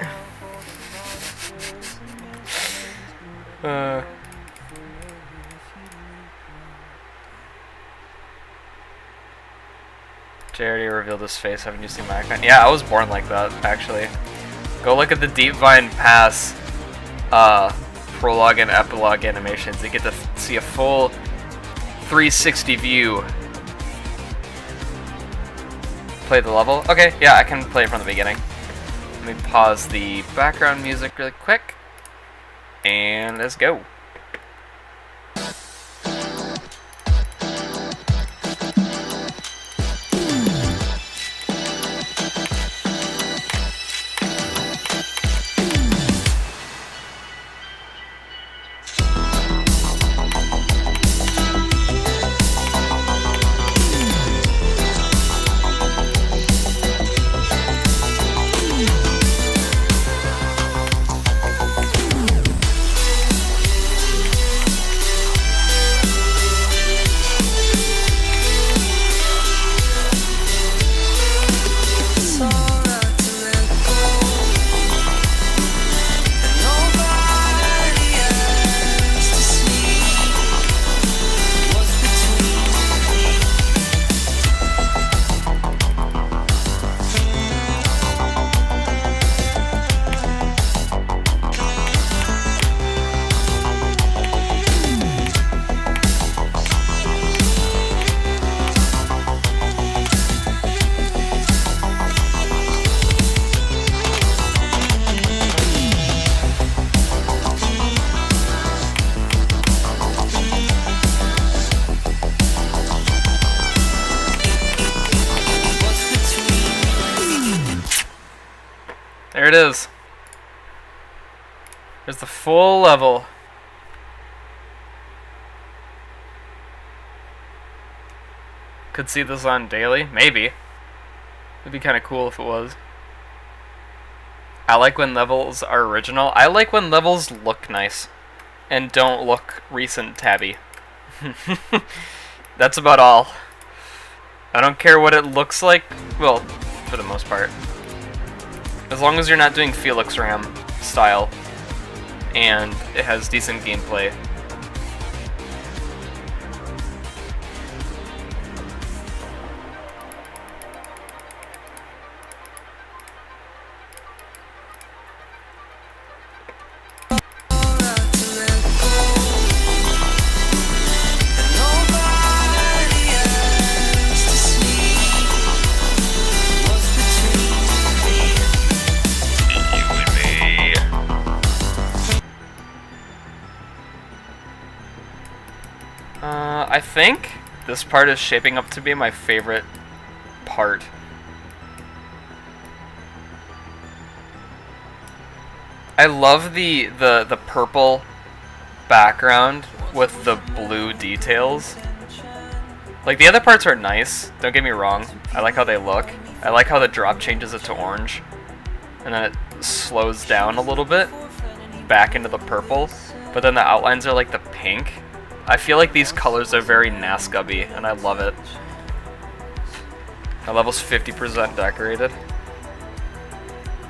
Jay already revealed his face. Haven't you seen my account? Yeah, I was born like that, actually. Go look at the Deep Vine Pass prologue and epilogue animations. You get to see a full 360 view. Play the level? Okay, yeah, I can play it from the beginning. Let me pause the background music really quick. And let's go. There it is. There's the full level. Could see this on daily? Maybe. It'd be kind of cool if it was. I like when levels are original. I like when levels look nice and don't look recent tabby. That's about all. I don't care what it looks like, well, for the most part. As long as you're not doing Felix Ram style, and it has decent gameplay. I think this part is shaping up to be my favorite part. I love the purple background with the blue details. Like, the other parts are nice, don't get me wrong. I like how they look. I like how the drop changes it to orange. And then it slows down a little bit back into the purple. But then the outlines are like the pink. I feel like these colors are very NASCUBby, and I love it. My level's 50% decorated.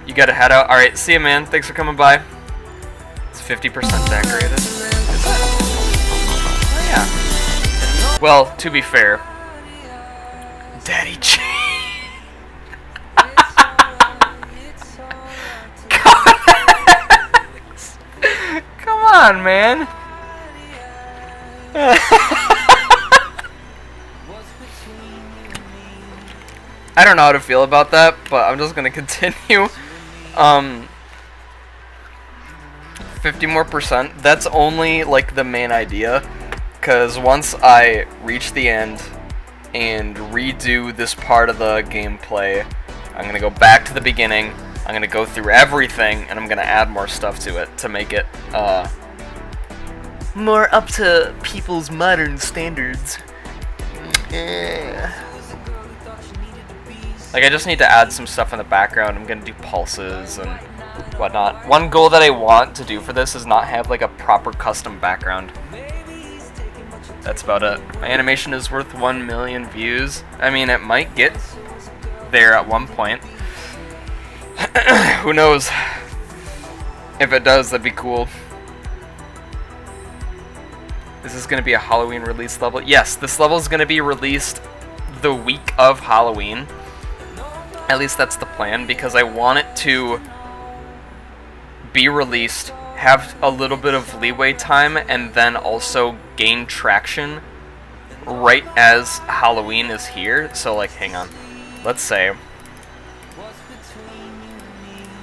You gotta head out. Alright, see you, man. Thanks for coming by. It's 50% decorated. Oh, yeah. Well, to be fair, Daddy Ch. Come on, man. I don't know how to feel about that, but I'm just gonna continue. 50 more %. That's only like the main idea, because once I reach the end and redo this part of the gameplay, I'm gonna go back to the beginning. I'm gonna go through everything, and I'm gonna add more stuff to it to make it more up to people's modern standards. Like, I just need to add some stuff in the background. I'm gonna do pulses and whatnot. One goal that I want to do for this is not have like a proper custom background. That's about it. My animation is worth 1 million views. I mean, it might get there at one point. Who knows? If it does, that'd be cool. Is this going to be a Halloween release level? Yes, this level is going to be released the week of Halloween. At least that's the plan, because I want it to be released, have a little bit of leeway time, and then also gain traction right as Halloween is here. So, like, hang on. Let's say...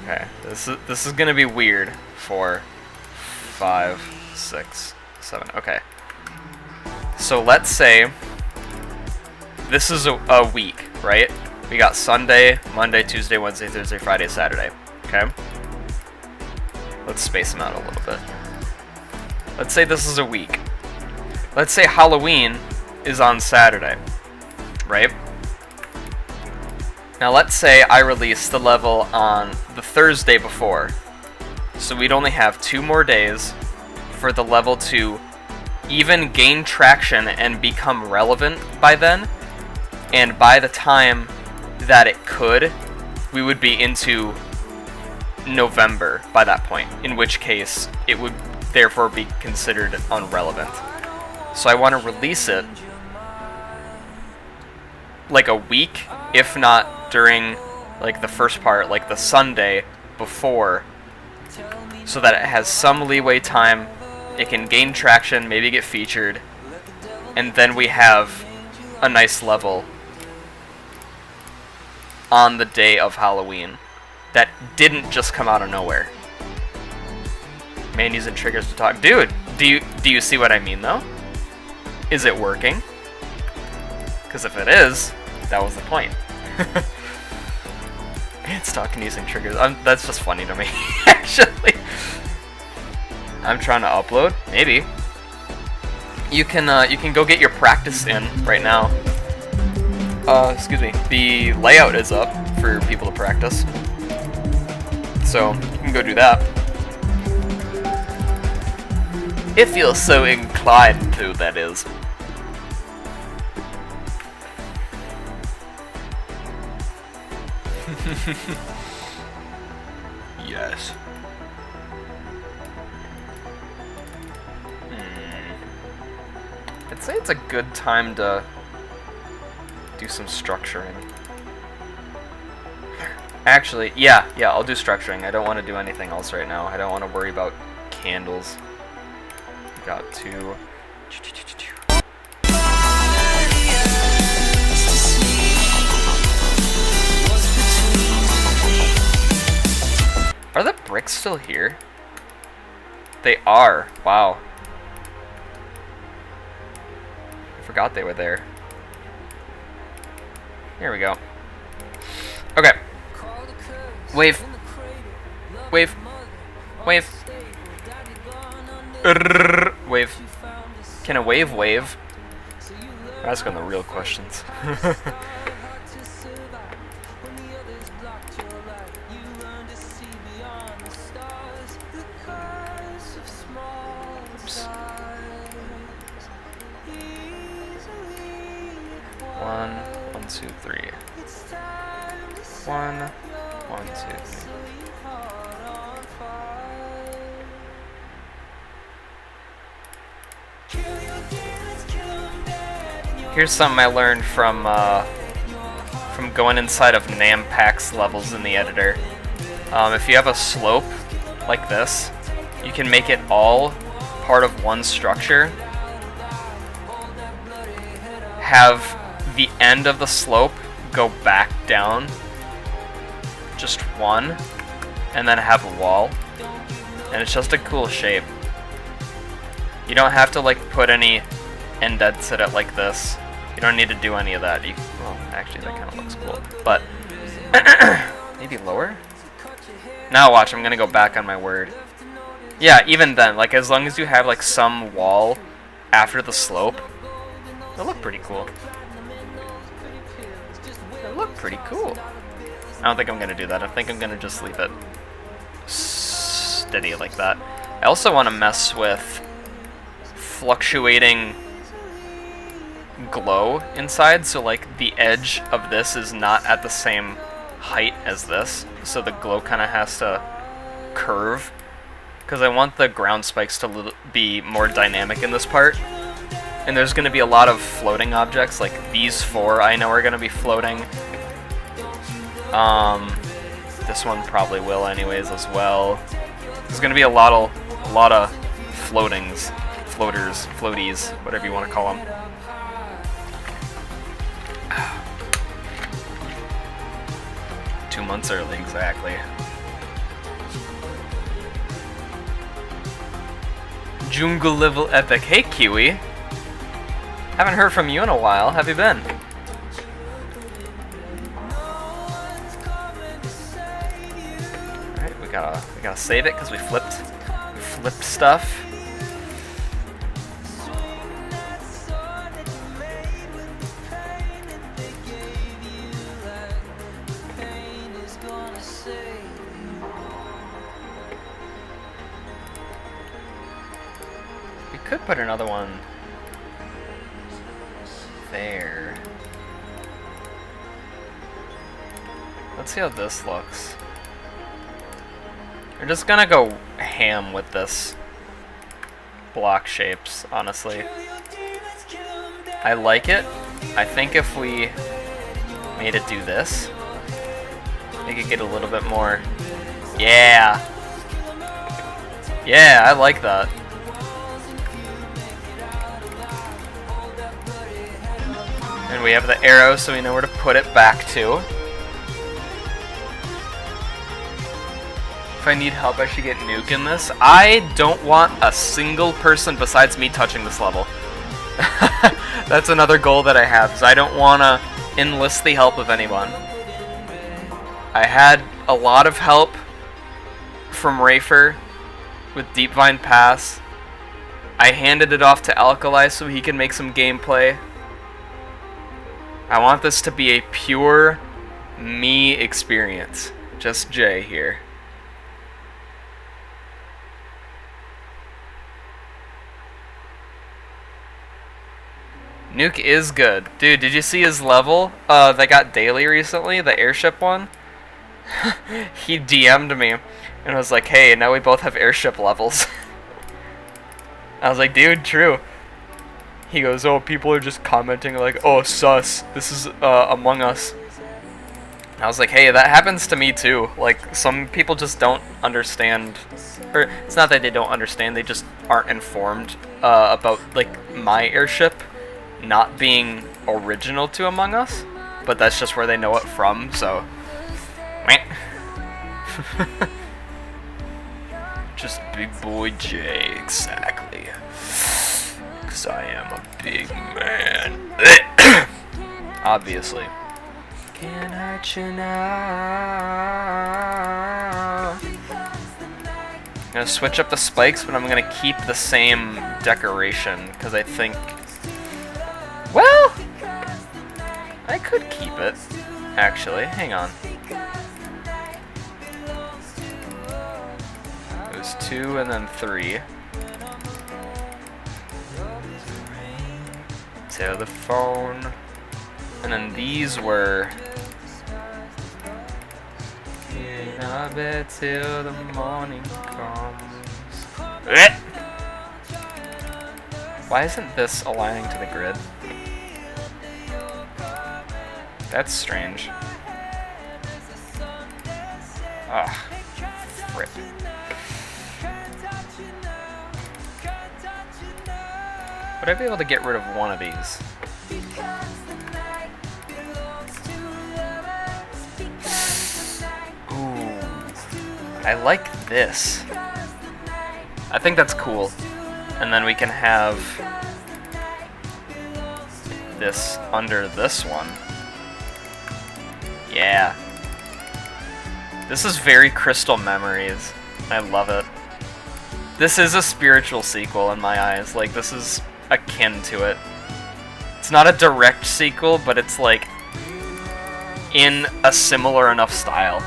Okay, this is going to be weird. 4, 5, 6... 7. Okay. So let's say this is a week, right? We got Sunday, Monday, Tuesday, Wednesday, Thursday, Friday, Saturday. Okay? Let's space them out a little bit. Let's say this is a week. Let's say Halloween is on Saturday, right? Now let's say I release the level on the Thursday before. So we'd only have 2 more days for the level to even gain traction and become relevant by then. And by the time that it could, we would be into November by that point, in which case it would therefore be considered unrelevant. So I want to release it like a week, if not during like the first part, like the Sunday before, so that it has some leeway time. It can gain traction, maybe get featured, and then we have a nice level on the day of Halloween that didn't just come out of nowhere. Man using triggers to talk. Dude, do you see what I mean though? Is it working? Because if it is, that was the point. Man's talking using triggers. That's just funny to me, actually. I'm trying to upload. Maybe. You can go get your practice in right now. Excuse me. The layout is up for people to practice. So, you can go do that. If you're so inclined to, that is. Yes. I'd say it's a good time to do some structuring. Actually, yeah, I'll do structuring. I don't want to do anything else right now. I don't want to worry about candles. Got to... Are the bricks still here? They are. Wow. I forgot they were there. Here we go. Okay. Wave. Wave. Wave. Wave. Can a wave wave? I'm asking the real questions. Oops. 1, 1, 2, 3. 1, 1, 2, 3. Here's something I learned from going inside of Nampak's levels in the editor. If you have a slope like this, you can make it all part of one structure. Have the end of the slope go back down, just one, and then have a wall. And it's just a cool shape. You don't have to like put any indents in it like this. You don't need to do any of that. Well, actually that kind of looks cool. But maybe lower? Now watch, I'm gonna go back on my word. Yeah, even then, like as long as you have like some wall after the slope, it'll look pretty cool. It'll look pretty cool. I don't think I'm gonna do that. I think I'm gonna just leave it steady like that. I also want to mess with fluctuating glow inside, so like the edge of this is not at the same height as this, so the glow kind of has to curve, because I want the ground spikes to be more dynamic in this part. And there's going to be a lot of floating objects, like these 4 I know are going to be floating. This one probably will anyways as well. There's going to be a lot of floatings, floaters, floaties, whatever you want to call them. Two months early, exactly. Jungle level epic. Hey Kiwi. Haven't heard from you in a while. Have you been? Alright, we gotta save it because we flipped stuff. We could put another one there. Let's see how this looks. We're just gonna go ham with this block shapes, honestly. I like it. I think if we made it do this, make it get a little bit more. Yeah! Yeah, I like that. And we have the arrow, so we know where to put it back to. If I need help, I should get Nuke in this. I don't want a single person besides me touching this level. That's another goal that I have, is I don't want to enlist the help of anyone. I had a lot of help from Rafer with Deep Vine Pass. I handed it off to Alkali so he can make some gameplay. I want this to be a pure me experience. Just Jay here. Nuke is good. Dude, did you see his level? That got daily recently? The airship one? he DM'd me and was like, hey, now we both have airship levels. I was like, dude, true. He goes, oh, people are just commenting like, oh, sus, this is Among Us. And I was like, hey, that happens to me too. Like, some people just don't understand, or it's not that they don't understand, they just aren't informed about, like, my airship not being original to Among Us, but that's just where they know it from, so, meh. Just Big Boy J, exactly. Because I am a big man. Obviously. Can't hurt you now. I'm gonna switch up the spikes, but I'm gonna keep the same decoration, because I think... Well! I could keep it, actually. Hang on. It was 2 and then 3. Telephone. And then these were... In our bed till the morning comes. Why isn't this aligning to the grid? That's strange. Ugh. Frick. Would I be able to get rid of one of these? Ooh. I like this. I think that's cool. And then we can have this under this one. Yeah. This is very Crystal Memories. I love it. This is a spiritual sequel in my eyes. Like, this is akin to it. It's not a direct sequel, but it's like in a similar enough style.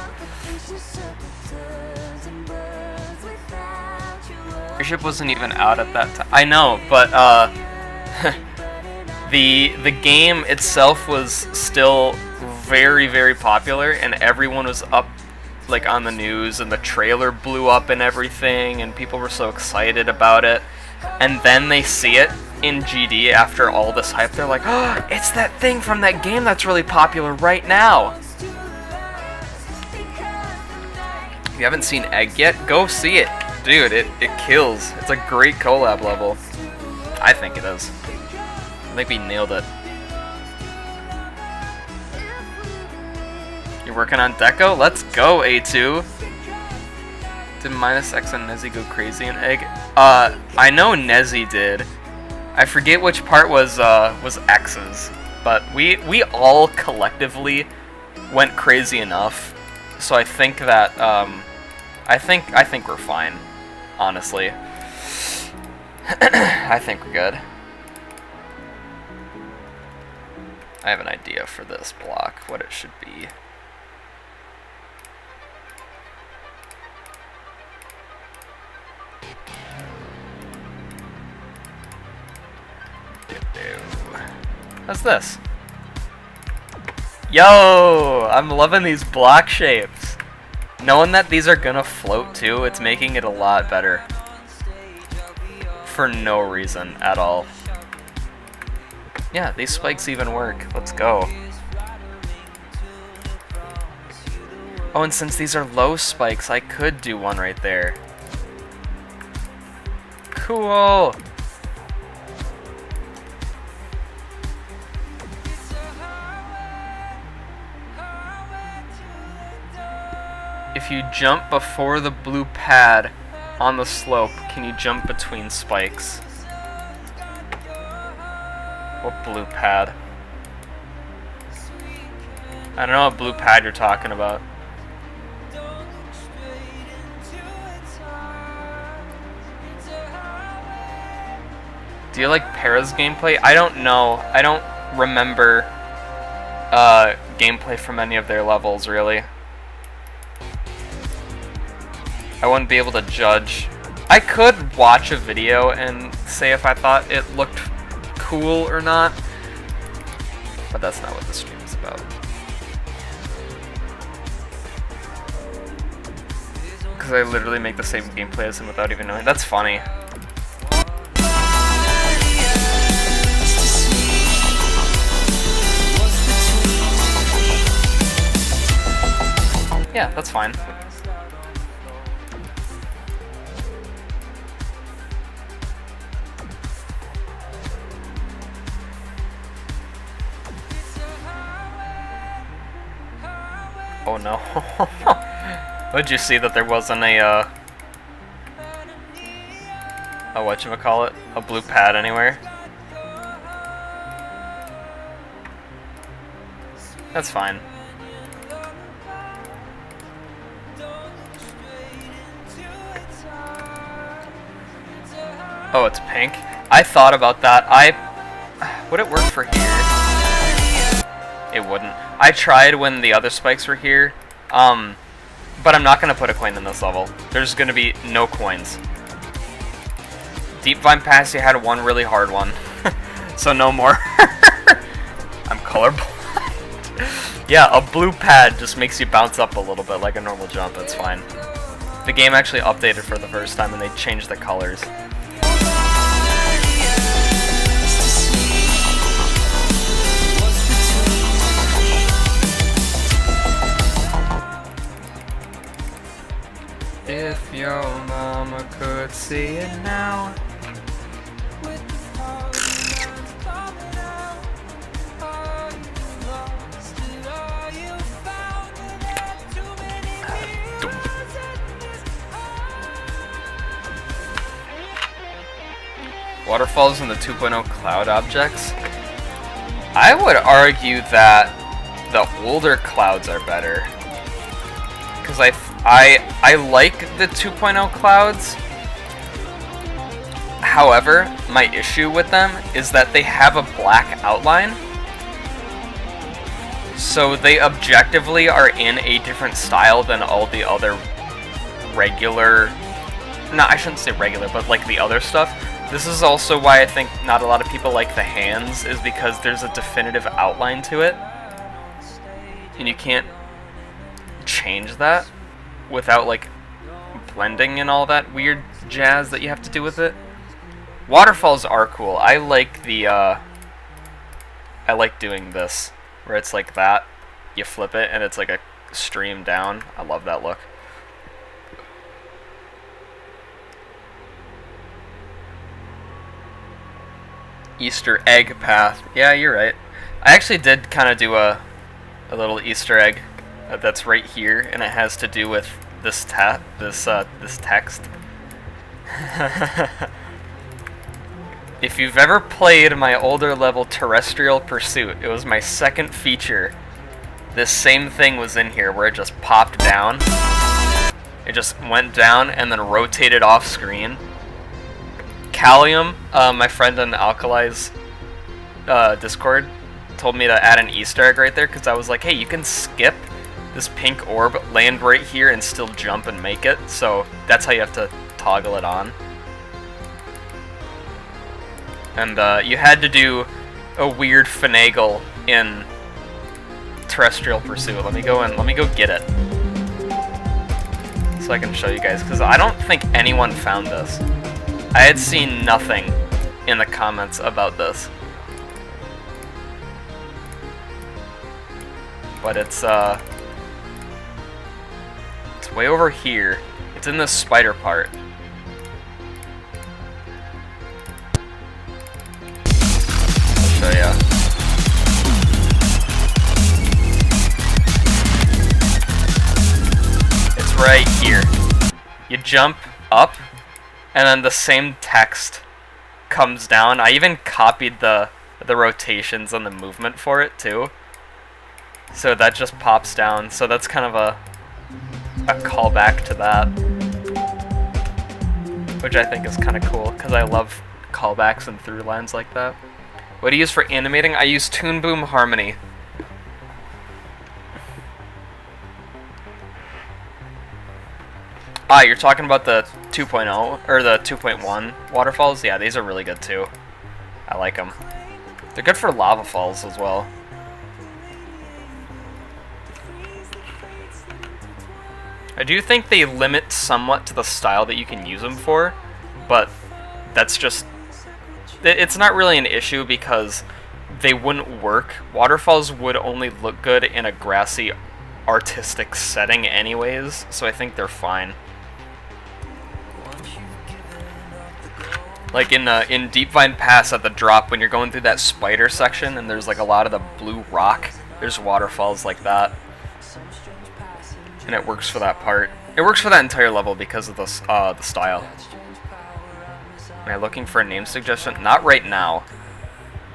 Airship wasn't even out at that time. I know, but the game itself was still very, very popular, and everyone was up like on the news, and the trailer blew up and everything, and people were so excited about it. And then they see it in GD after all this hype. They're like, oh, it's that thing from that game that's really popular right now. If you haven't seen Egg yet, go see it. Dude, it kills. It's a great collab level. I think it is. I think we nailed it. You're working on Deco? Let's go, A2. Did minus X and Nezzy go crazy in Egg? I know Nezzy did. I forget which part was X's, but we all collectively went crazy enough. So I think that I think we're fine, honestly. I think we're good. I have an idea for this block, what it should be. What's this? Yo! I'm loving these block shapes. Knowing that these are gonna float too, it's making it a lot better. For no reason at all. Yeah, these spikes even work. Let's go. Oh, and since these are low spikes, I could do one right there. Cool! If you jump before the blue pad on the slope, can you jump between spikes? What blue pad? I don't know what blue pad you're talking about. Do you like Para's gameplay? I don't know. I don't remember gameplay from any of their levels, really. I wouldn't be able to judge. I could watch a video and say if I thought it looked cool or not, but that's not what the stream is about. Because I literally make the same gameplay as him without even knowing. That's funny. Yeah, that's fine. Oh no. Would you see that there wasn't a whatchamacallit? A blue pad anywhere? That's fine. Oh, it's pink? I thought about that. Would it work for here? It wouldn't. I tried when the other spikes were here, but I'm not going to put a coin in this level. There's going to be no coins. Deep Vine Pass, you had one really hard one, so no more. I'm colorblind. Yeah, a blue pad just makes you bounce up a little bit like a normal jump, that's fine. The game actually updated for the first time and they changed the colors. If your mama could see it now. Waterfalls in the 2.0 cloud objects. I would argue that the older clouds are better. Because I like the 2.0 clouds. However, my issue with them is that they have a black outline. So they objectively are in a different style than all the other regular... No, I shouldn't say regular, but like the other stuff. This is also why I think not a lot of people like the hands, is because there's a definitive outline to it. And you can't change that without like blending and all that weird jazz that you have to do with it. Waterfalls are cool. I like the I like doing this where it's like that, you flip it and it's like a stream down. I love that look. Easter egg path. Yeah, you're right. I actually did kind of do a little Easter egg that's right here, and it has to do with this this text. If you've ever played my older level Terrestrial Pursuit, it was my second feature. This same thing was in here where it just popped down. It just went down and then rotated off screen. Callium, my friend on Alkali's Discord, told me to add an Easter egg right there because I was like, hey, you can skip this pink orb, land right here, and still jump and make it. So that's how you have to toggle it on. And you had to do a weird finagle in Terrestrial Pursuit. Let me go get it so I can show you guys, because I don't think anyone found this. I had seen nothing in the comments about this. But it's way over here. It's in this spider part. I'll show ya. It's right here. You jump up, and then the same text comes down. I even copied the rotations and the movement for it too. So that just pops down. So that's kind of a callback to that, which I think is kind of cool because I love callbacks and through lines like that. What do you use for animating? I use Toon Boom Harmony. Ah, you're talking about the 2.0 or the 2.1 waterfalls? Yeah, these are really good too. I like them. They're good for lava falls as well. I do think they limit somewhat to the style that you can use them for, but that's just... It's not really an issue because they wouldn't work. Waterfalls would only look good in a grassy, artistic setting anyways, so I think they're fine. Like in Deep Vine Pass at the drop, when you're going through that spider section and there's like a lot of the blue rock, there's waterfalls like that. And it works for that part. It works for that entire level because of the style. Am I looking for a name suggestion? Not right now.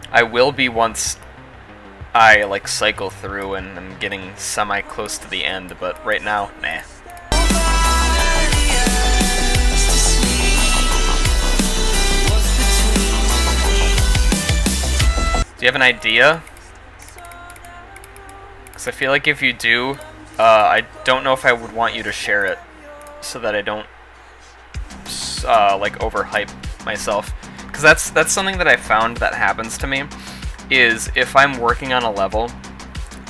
I will be once I like cycle through and I'm getting semi close to the end, but right now, nah. Do you have an idea? Because I feel like if you do, I don't know if I would want you to share it, so that I don't like overhype myself. Because that's something that I found that happens to me, is if I'm working on a level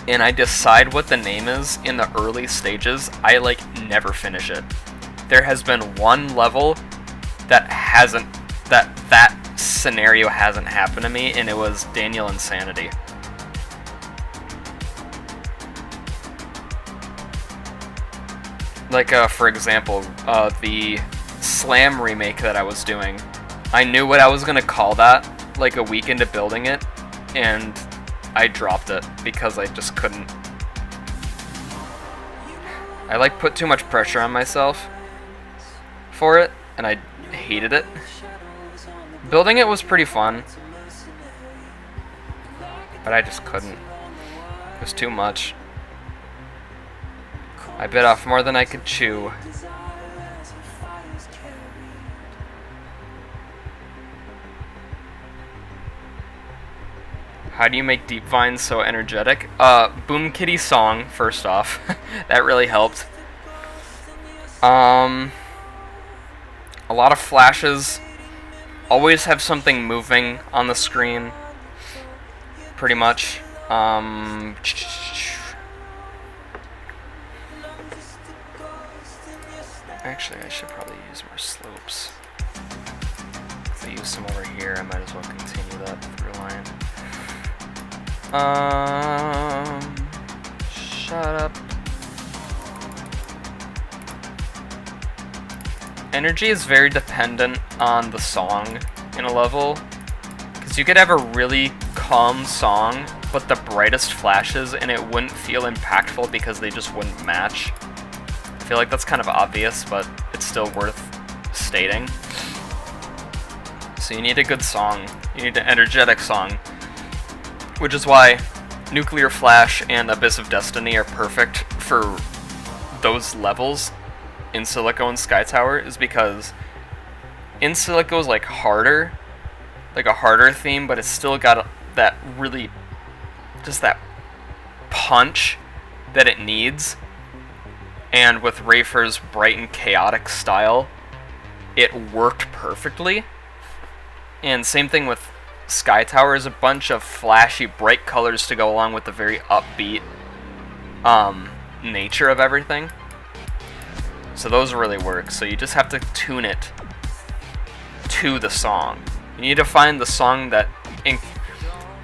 and I decide what the name is in the early stages, I like never finish it. There has been one level that hasn't, that scenario hasn't happened to me, and it was Daniel Insanity. Like, for example, the Slam remake that I was doing, I knew what I was going to call that, like, a week into building it, and I dropped it, because I just couldn't. I, like, put too much pressure on myself for it, and I hated it. Building it was pretty fun, but I just couldn't. It was too much. I bit off more than I could chew. How do you make Deep Vine so energetic? Boom Kitty song, first off. That really helped. A lot of flashes. Always have something moving on the screen. Pretty much. Actually, I should probably use more slopes. If I use some over here, I might as well continue that through line. Shut up. Energy is very dependent on the song in a level, because you could have a really calm song, but the brightest flashes, and it wouldn't feel impactful because they just wouldn't match. I feel like that's kind of obvious, but it's still worth stating. So you need a good song. You need an energetic song. Which is why Nuclear Flash and Abyss of Destiny are perfect for those levels in Silico and Sky Tower, is because in Silico is like harder, like a harder theme, but it's still got that really, just that punch that it needs. And with Rafer's bright and chaotic style, it worked perfectly. And same thing with Sky Tower, is a bunch of flashy, bright colors to go along with the very upbeat nature of everything. So those really work. So you just have to tune it to the song. You need to find the song that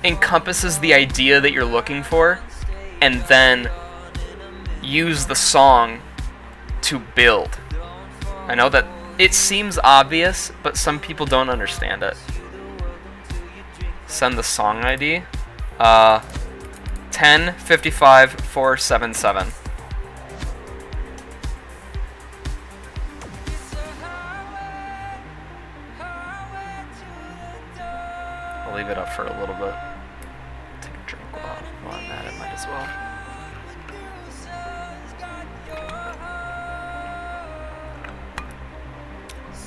encompasses the idea that you're looking for, and then use the song to build. I know that it seems obvious, but some people don't understand it. Send the song ID. 1055477. I'll leave it up for a little bit. Take a drink while I'm at it, might as well.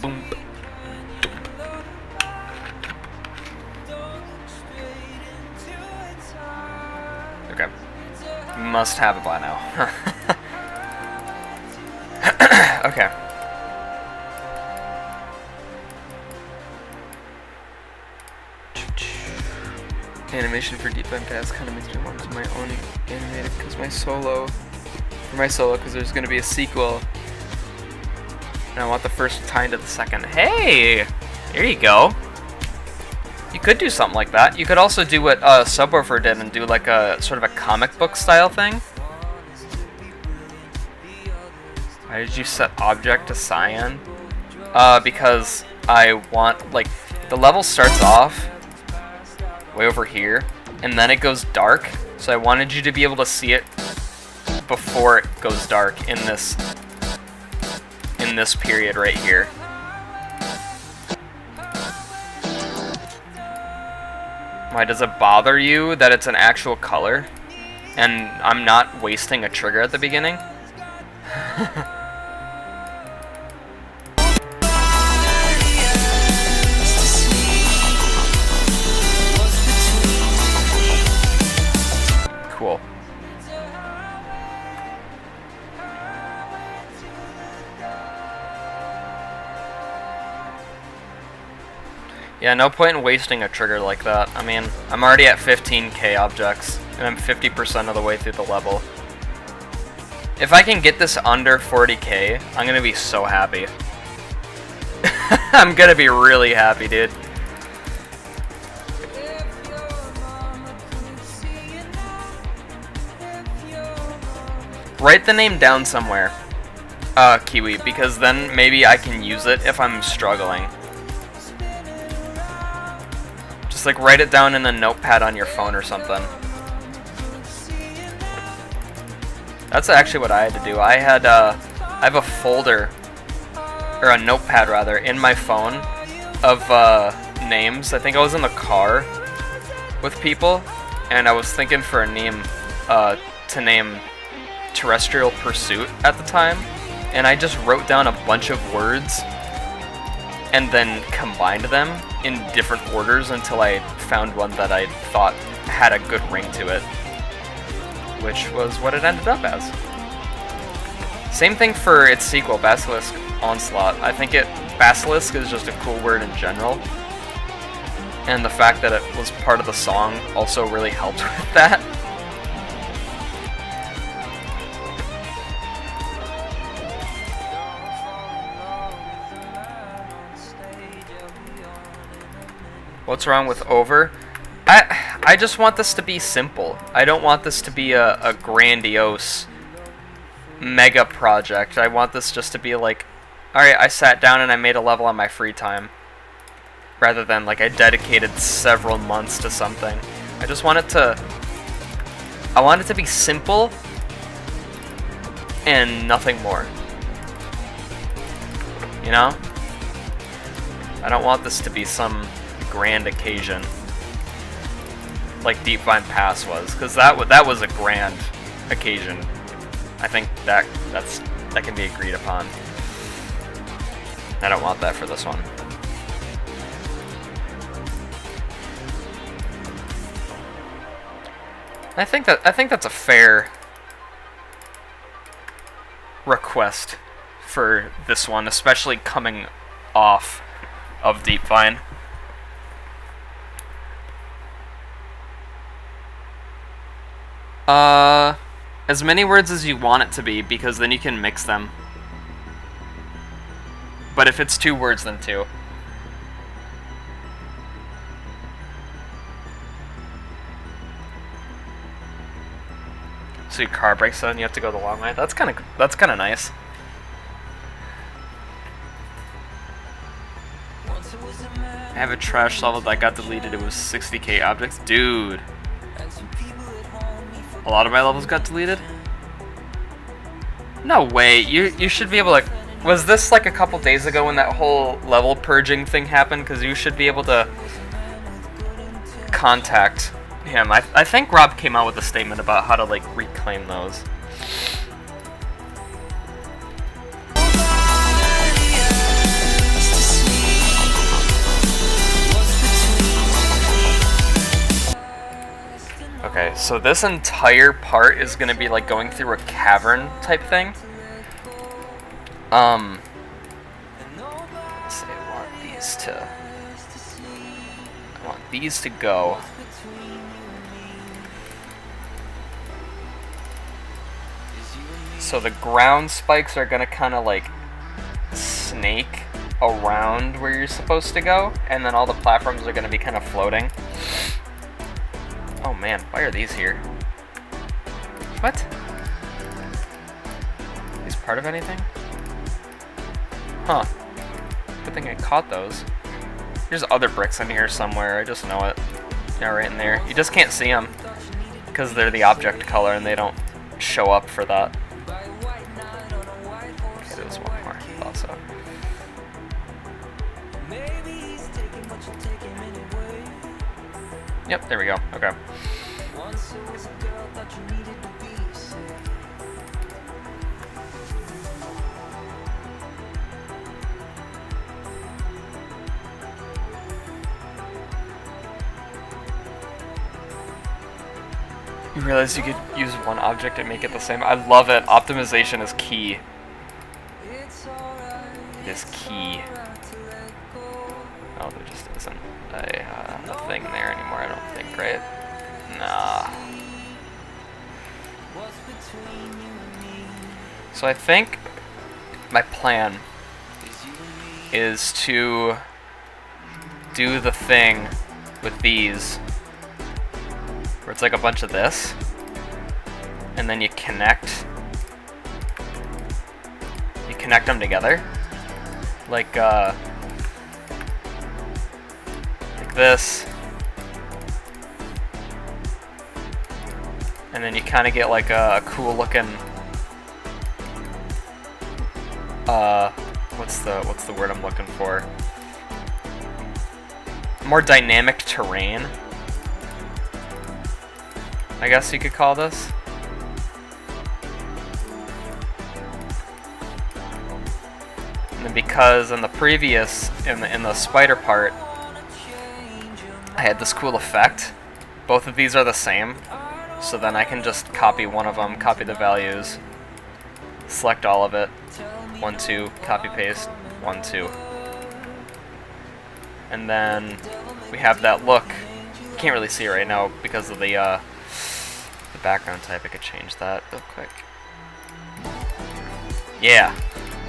Boom. Okay. Must have it by now. Okay. Animation for Deep Vine Pass kind of makes me want to do my own animated, because my solo for my solo because there's going to be a sequel. And I want the first tie into the second. Hey! There you go. You could do something like that. You could also do what Subwoofer did and do like a sort of a comic book style thing. Why did you set object to cyan? Because I want, like, the level starts off way over here, and then it goes dark. So I wanted you to be able to see it before it goes dark in this period right here. Why does it bother you that it's an actual color and I'm not wasting a trigger at the beginning? Cool. Yeah, no point in wasting a trigger like that. I mean, I'm already at 15k objects, and I'm 50% of the way through the level. If I can get this under 40k, I'm gonna be so happy. I'm gonna be really happy, dude. Write the name down somewhere, Kiwi, because then maybe I can use it if I'm struggling. Just like write it down in a notepad on your phone or something. That's actually what I had to do. I have a folder, or a notepad rather, in my phone of names. I think I was in the car with people, and I was thinking for a name to name Terrestrial Pursuit at the time, and I just wrote down a bunch of words and then combined them in different orders until I found one that I thought had a good ring to it, which was what it ended up as. Same thing for its sequel, Basilisk Onslaught. I think Basilisk is just a cool word in general, and the fact that it was part of the song also really helped with that. What's wrong with over? I just want this to be simple. I don't want this to be a grandiose mega project. I want this just to be like, alright, I sat down and I made a level on my free time. Rather than like I dedicated several months to something. I just want it to... I want it to be simple and nothing more. You know? I don't want this to be some grand occasion like Deep Vine Pass was, because that was a grand occasion. I think that can be agreed upon. I don't want that for this one. I think that's a fair request for this one, especially coming off of Deep Vine. As many words as you want it to be, because then you can mix them. But if it's 2 words, then 2. So your car breaks down, you have to go the long way. That's kind of nice. I have a trash level that got deleted. It was 60k objects, dude. A lot of my levels got deleted? No way. You should be able to... Was this like a couple days ago when that whole level purging thing happened? Because you should be able to contact him. I think Rob came out with a statement about how to like reclaim those. Okay, so this entire part is gonna be like going through a cavern type thing. Let's see, I want these to go. So the ground spikes are gonna kind of like snake around where you're supposed to go, and then all the platforms are gonna be kind of floating. Oh man, why are these here? What? Is part of anything? Huh. Good thing I caught those. There's other bricks in here somewhere, I just know it. Yeah, right in there. You just can't see them because they're the object color and they don't show up for that. Okay, there's one more. Thought so. Yep, there we go. Okay. You realize you could use one object and make it the same? I love it. Optimization is key. It is key. Oh, there just isn't a thing there anymore, I don't think, right? Nah. So I think my plan is to do the thing with these where it's like a bunch of this, and then you connect them together, like this, and then you kind of get like a cool looking what's the word I'm looking for? More dynamic terrain, I guess you could call this. And then because in the previous, in the spider part, I had this cool effect. Both of these are the same, so then I can just copy one of them, copy the values, select all of it, 1, 2, copy paste, 1, 2. And then we have that look. You can't really see it right now because of the background type. I could change that real quick. Yeah.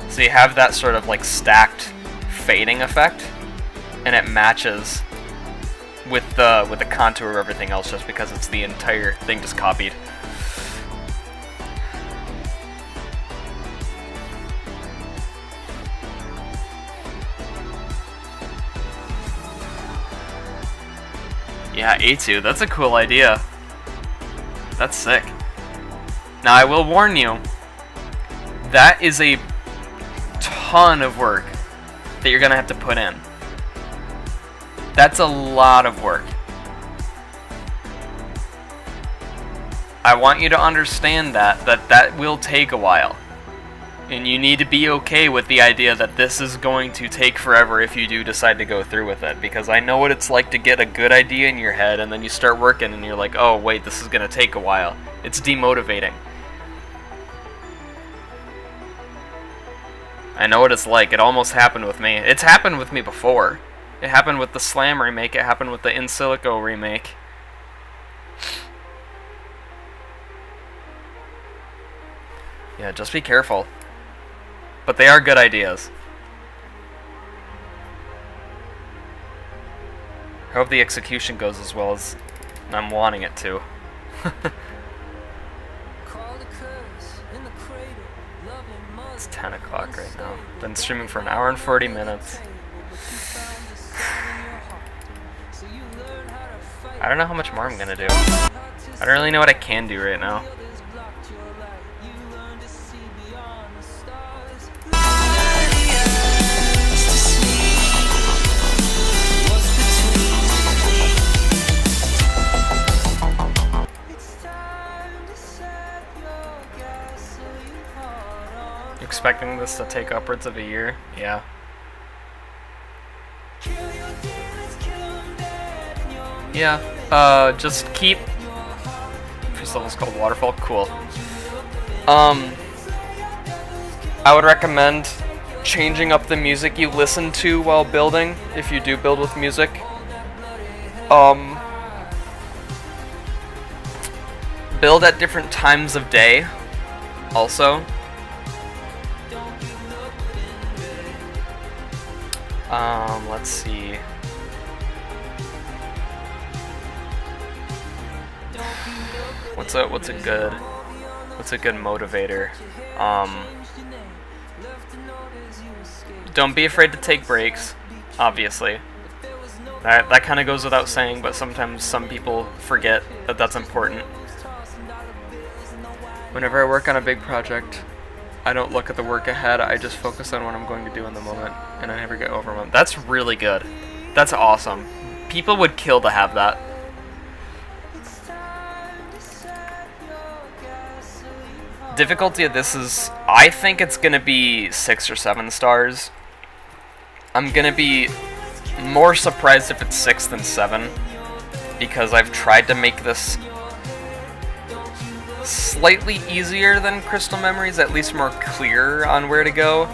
So you have that sort of like stacked fading effect, and it matches with the contour of everything else just because it's the entire thing just copied. Yeah, A2, that's a cool idea. That's sick. Now I will warn you, that is a ton of work that you're gonna have to put in. That's a lot of work. I want you to understand that will take a while. And you need to be okay with the idea that this is going to take forever if you do decide to go through with it. Because I know what it's like to get a good idea in your head and then you start working and you're like, oh wait, this is going to take a while. It's demotivating. I know what it's like. It almost happened with me. It's happened with me before. It happened with the Slam remake. It happened with the In Silico remake. Yeah, just be careful. But they are good ideas. I hope the execution goes as well as I'm wanting it to. It's 10 o'clock right now. Been streaming for an hour and 40 minutes. I don't know how much more I'm gonna do. I don't really know what I can do right now. Expecting this to take upwards of a year? Yeah. Yeah, just keep... First level's called Waterfall? Cool. I would recommend changing up the music you listen to while building, if you do build with music. Build at different times of day, Also, let's see. What's a good motivator? Don't be afraid to take breaks, obviously. That kind of goes without saying, but sometimes some people forget that that's important. Whenever I work on a big project, I don't look at the work ahead, I just focus on what I'm going to do in the moment, and I never get overwhelmed. That's really good. That's awesome. People would kill to have that. Difficulty of this is, I think it's gonna be 6 or 7 stars. I'm gonna be more surprised if it's 6 than 7, because I've tried to make this slightly easier than Crystal Memories, at least more clear on where to go.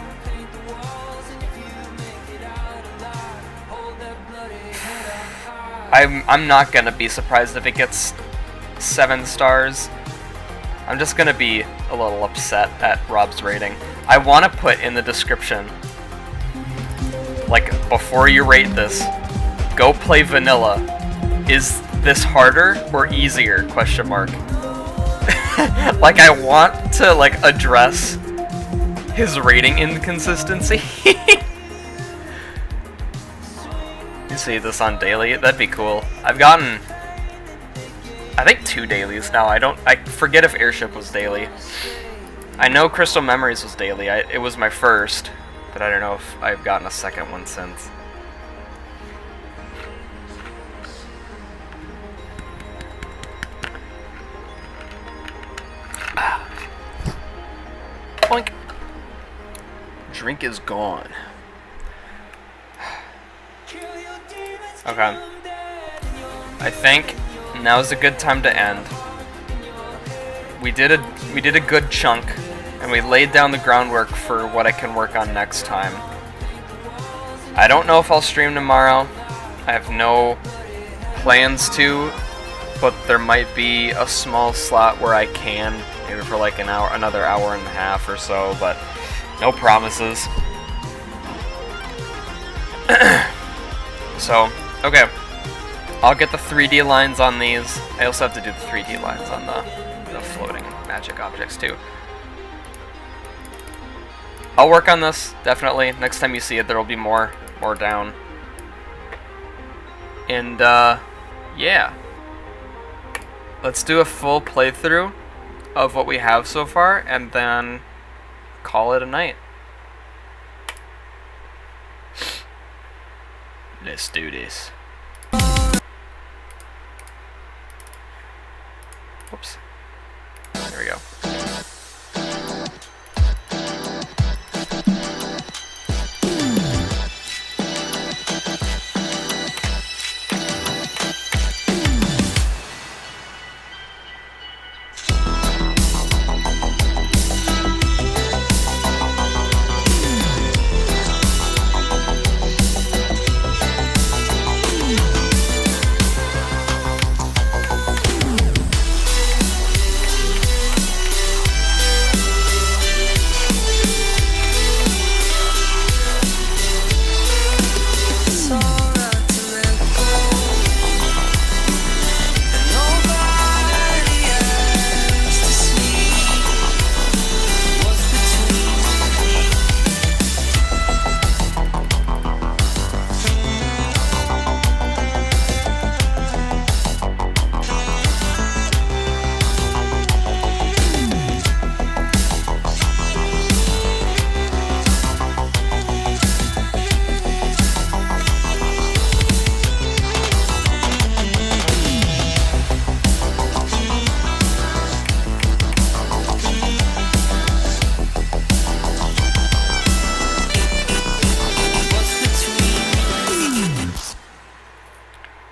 I'm not gonna be surprised if it gets 7 stars. I'm just gonna be a little upset at Rob's rating. I want to put in the description, like, before you rate this, go play vanilla. Is this harder or easier? Question mark. Like, I want to, like, address his rating inconsistency. You see this on daily? That'd be cool. I've gotten, I think, 2 dailies now. I forget if Airship was daily. I know Crystal Memories was daily. It was my first, but I don't know if I've gotten a second one since. Boink. Drink is gone. Okay. I think now's a good time to end. We did a good chunk, and we laid down the groundwork for what I can work on next time. I don't know if I'll stream tomorrow. I have no plans to, but there might be a small slot where I can, maybe for like an hour, another hour and a half or so, but no promises. So, okay. I'll get the 3D lines on these. I also have to do the 3D lines on the floating magic objects too. I'll work on this, definitely. Next time you see it, there will be more down. And, yeah. Let's do a full playthrough of what we have so far, and then call it a night. Let's do this. Whoops. There we go.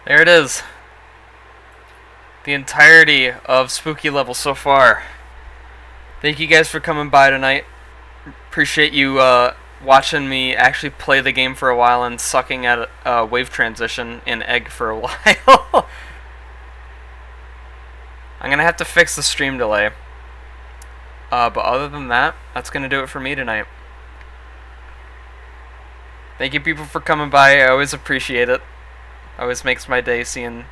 There it is. The entirety of Spooky Level so far. Thank you guys for coming by tonight. Appreciate you watching me actually play the game for a while and sucking at wave transition in Egg for a while. I'm gonna have to fix the stream delay. But other than that, that's going to do it for me tonight. Thank you people for coming by. I always appreciate it. Always makes my day seeing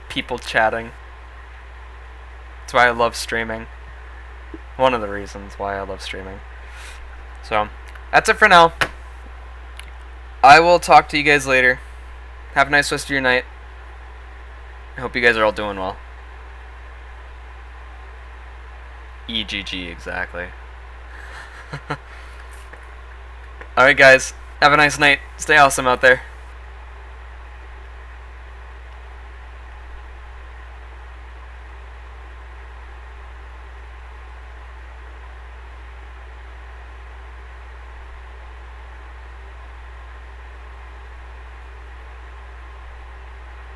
people chatting. That's why I love streaming. One of the reasons why I love streaming. So, that's it for now. I will talk to you guys later. Have a nice rest of your night. I hope you guys are all doing well. EGG, exactly. Alright guys, have a nice night. Stay awesome out there.